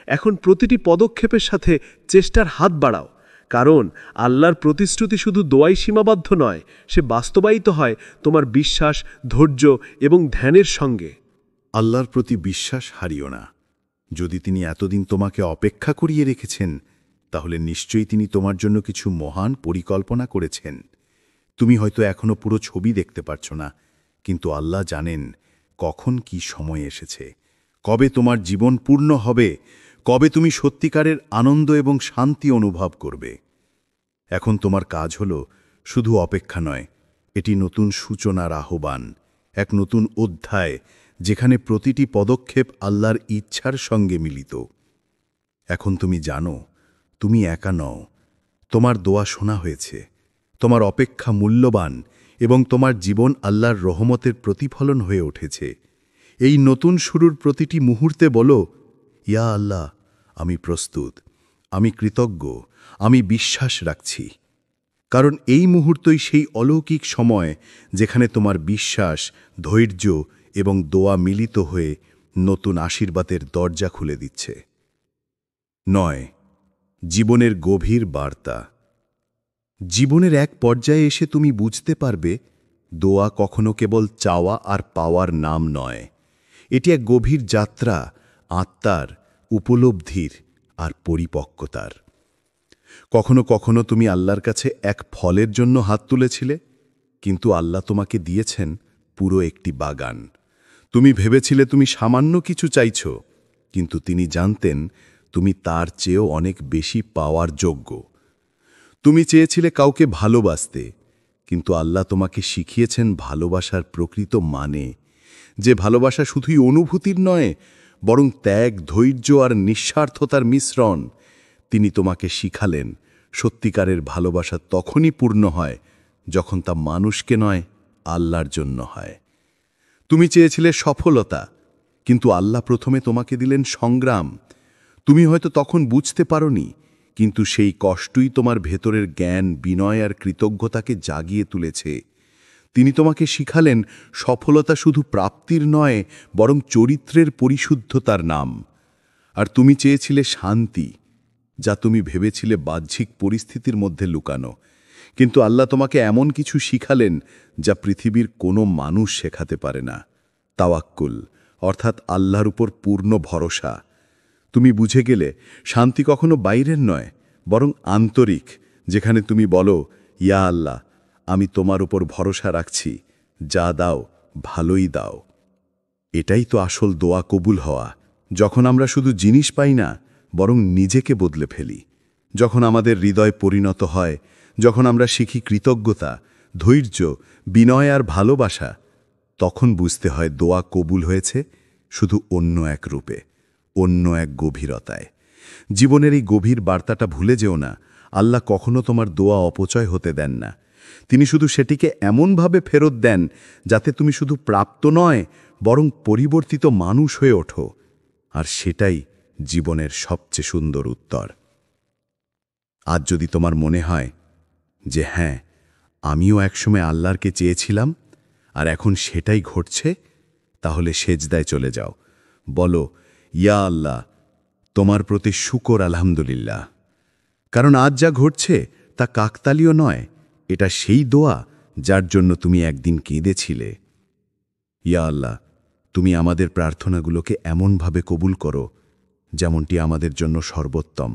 এখন প্রতিটি পদক্ষেপের সাথে চেষ্টার হাত বাড়াও, কারণ আল্লাহর প্রতিশ্রুতি শুধু দোয়াই সীমাবদ্ধ নয়, সে বাস্তবায়িত হয় তোমার বিশ্বাস, ধৈর্য এবং ধ্যানের সঙ্গে। আল্লাহর প্রতি বিশ্বাস হারিও না। যদি তিনি এতদিন তোমাকে অপেক্ষা করিয়ে রেখেছেন, তাহলে নিশ্চয়ই তিনি তোমার জন্য কিছু মহান পরিকল্পনা করেছেন। তুমি হয়তো এখনো পুরো ছবি দেখতে পারছ না, কিন্তু আল্লাহ জানেন কখন কি সময় এসেছে, কবে তোমার জীবন পূর্ণ হবে, কবে তুমি সত্যিকারের আনন্দ এবং শান্তি অনুভব করবে। এখন তোমার কাজ হলো শুধু অপেক্ষা নয়, এটি নতুন সূচনার আহ্বান, এক নতুন অধ্যায়, যেখানে প্রতিটি পদক্ষেপ আল্লাহর ইচ্ছার সঙ্গে মিলিত। এখন তুমি জানো, তুমি একা নও, তোমার দোয়া শোনা হয়েছে, তোমার অপেক্ষা মূল্যবান এবং তোমার জীবন আল্লাহর রহমতের প্রতিফলন হয়ে উঠেছে। এই নতুন শুরুর প্রতিটি মুহূর্তে বলো, ইয়া আল্লাহ, আমি প্রস্তুত, আমি কৃতজ্ঞ, আমি বিশ্বাস রাখছি। কারণ এই মুহূর্তই সেই অলৌকিক সময় যেখানে তোমার বিশ্বাস, ধৈর্য এবং দোয়া মিলিত হয়ে নতুন আশীর্বাদের দরজা খুলে দিচ্ছে। 9. জীবনের গভীর বার্তা। জীবনের এক পর্যায়ে এসে তুমি বুঝতে পারবে, দোয়া কখনো কেবল চাওয়া আর পাওয়ার নাম নয়। এটি এক গভীর যাত্রা, আত্মার, উপলব্ধির আর পরিপক্কতার। কখনো কখনো তুমি আল্লাহর কাছে এক ফলের জন্য হাত তুলেছিলে, কিন্তু আল্লাহ তোমাকে দিয়েছেন পুরো একটি বাগান। তুমি ভেবেছিলে তুমি সামান্য কিছু চাইছ, কিন্তু তিনি জানতেন তুমি তার চেয়েও অনেক বেশি পাওয়ার যোগ্য। তুমি চেয়েছিলে কাউকে ভালোবাসতে, কিন্তু আল্লাহ তোমাকে শিখিয়েছেন ভালোবাসার প্রকৃত মানে, যে ভালোবাসা শুধুই অনুভূতির নয়, বরং ত্যাগ, ধৈর্য আর নিঃস্বার্থতার মিশ্রণ। তিনি তোমাকে শিখালেন সত্যিকারের ভালোবাসা তখনই পূর্ণ হয় যখন তা মানুষকে নয়, আল্লাহর জন্য হয়। তুমি চেয়েছিলে সফলতা, কিন্তু আল্লাহ প্রথমে তোমাকে দিলেন সংগ্রাম। তুমি হয়তো তখন বুঝতে পারোনি, কিন্তু সেই কষ্টই তোমার ভেতরের জ্ঞান, বিনয় আর কৃতজ্ঞতাকে জাগিয়ে তুলেছে। তিনি তোমাকে শিখালেন সফলতা শুধু প্রাপ্তির নয়, বরং চরিত্রের পরিশুদ্ধতার নাম। আর তুমি চেয়েছিলে শান্তি, যা তুমি ভেবেছিলে বাহ্যিক পরিস্থিতির মধ্যে লুকানো, কিন্তু আল্লাহ তোমাকে এমন কিছু শিখালেন যা পৃথিবীর কোনো মানুষ শেখাতে পারে না। তাওয়াক্কুল, অর্থাৎ আল্লাহর উপর পূর্ণ ভরসা। তুমি বুঝে গেলে শান্তি কখনো বাইরের নয়, বরং আন্তরিক, যেখানে তুমি বলো, ইয়া আল্লাহ, আমি তোমার উপর ভরসা রাখছি, যা দাও ভালোই দাও। এটাই তো আসল দোয়া কবুল হওয়া, যখন আমরা শুধু জিনিস পাই না, বরং নিজেকে বদলে ফেলি। যখন আমাদের হৃদয় পরিণত হয়, যখন আমরা শিখি কৃতজ্ঞতা, ধৈর্য, বিনয় আর ভালোবাসা, তখন বুঝতে হয় দোয়া কবুল হয়েছে, শুধু অন্য এক রূপে, অন্য এক গভীরতায়। জীবনের এই গভীর বার্তাটা ভুলে যেও না, আল্লাহ কখনো তোমার দোয়া অপচয় হতে দেন না। তিনি শুধু সেটিকে এমনভাবে ফেরত দেন যাতে তুমি শুধু প্রাপ্ত নয়, বরং পরিবর্তিত মানুষ হয়ে ওঠো। আর সেটাই জীবনের সবচেয়ে সুন্দর উত্তর। আজ যদি তোমার মনে হয় যে হ্যাঁ, আমিও একসময় আল্লাহরকে চেয়েছিলাম আর এখন সেটাই ঘটছে, তাহলে সেজদায় চলে যাও। বলো, ইয়া আল্লাহ, তোমার প্রতি শুকর আলহামদুলিল্লাহ। কারণ আজ যা ঘটছে তা কাকতালীয় নয়, এটা সেই দোয়া যার জন্য তুমি একদিন কেঁদেছিলে। ইয়া আল্লাহ, তুমি আমাদের প্রার্থনাগুলোকে এমনভাবে কবুল করো যেমনটি আমাদের জন্য সর্বোত্তম।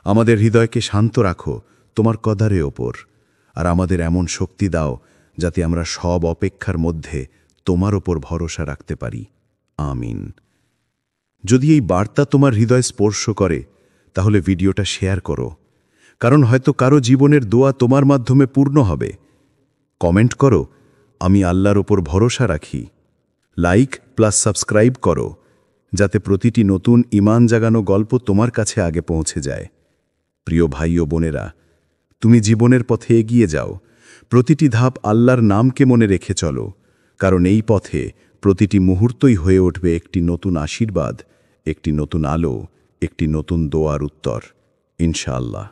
আমাদের হৃদয়কে শান্ত রাখো তোমার কদারের ওপর, আর আমাদের এমন শক্তি দাও যাতে আমরা সব অপেক্ষার মধ্যে তোমার ওপর ভরসা রাখতে পারি। আমিন। যদি এই বার্তা তোমার হৃদয় স্পর্শ করে, তাহলে ভিডিওটা শেয়ার করো, কারণ হয়তো কারো জীবনের দোয়া তোমার মাধ্যমে পূর্ণ হবে। কমেন্ট করো, আমি আল্লাহর ওপর ভরসা রাখি। লাইক প্লাস সাবস্ক্রাইব করো, যাতে প্রতিটি নতুন ঈমান জাগানো গল্প তোমার কাছে আগে পৌঁছে যায়। প্রিয় ভাই ও বোনেরা, তুমি জীবনের পথে এগিয়ে যাও, প্রতিটি ধাপ আল্লাহর নামকে মনে রেখে চলো, কারণ এই পথে প্রতিটি মুহূর্তই হয়ে উঠবে একটি নতুন আশীর্বাদ, একটি নতুন আলো, একটি নতুন দোয়ার উত্তর, ইনশাআল্লাহ।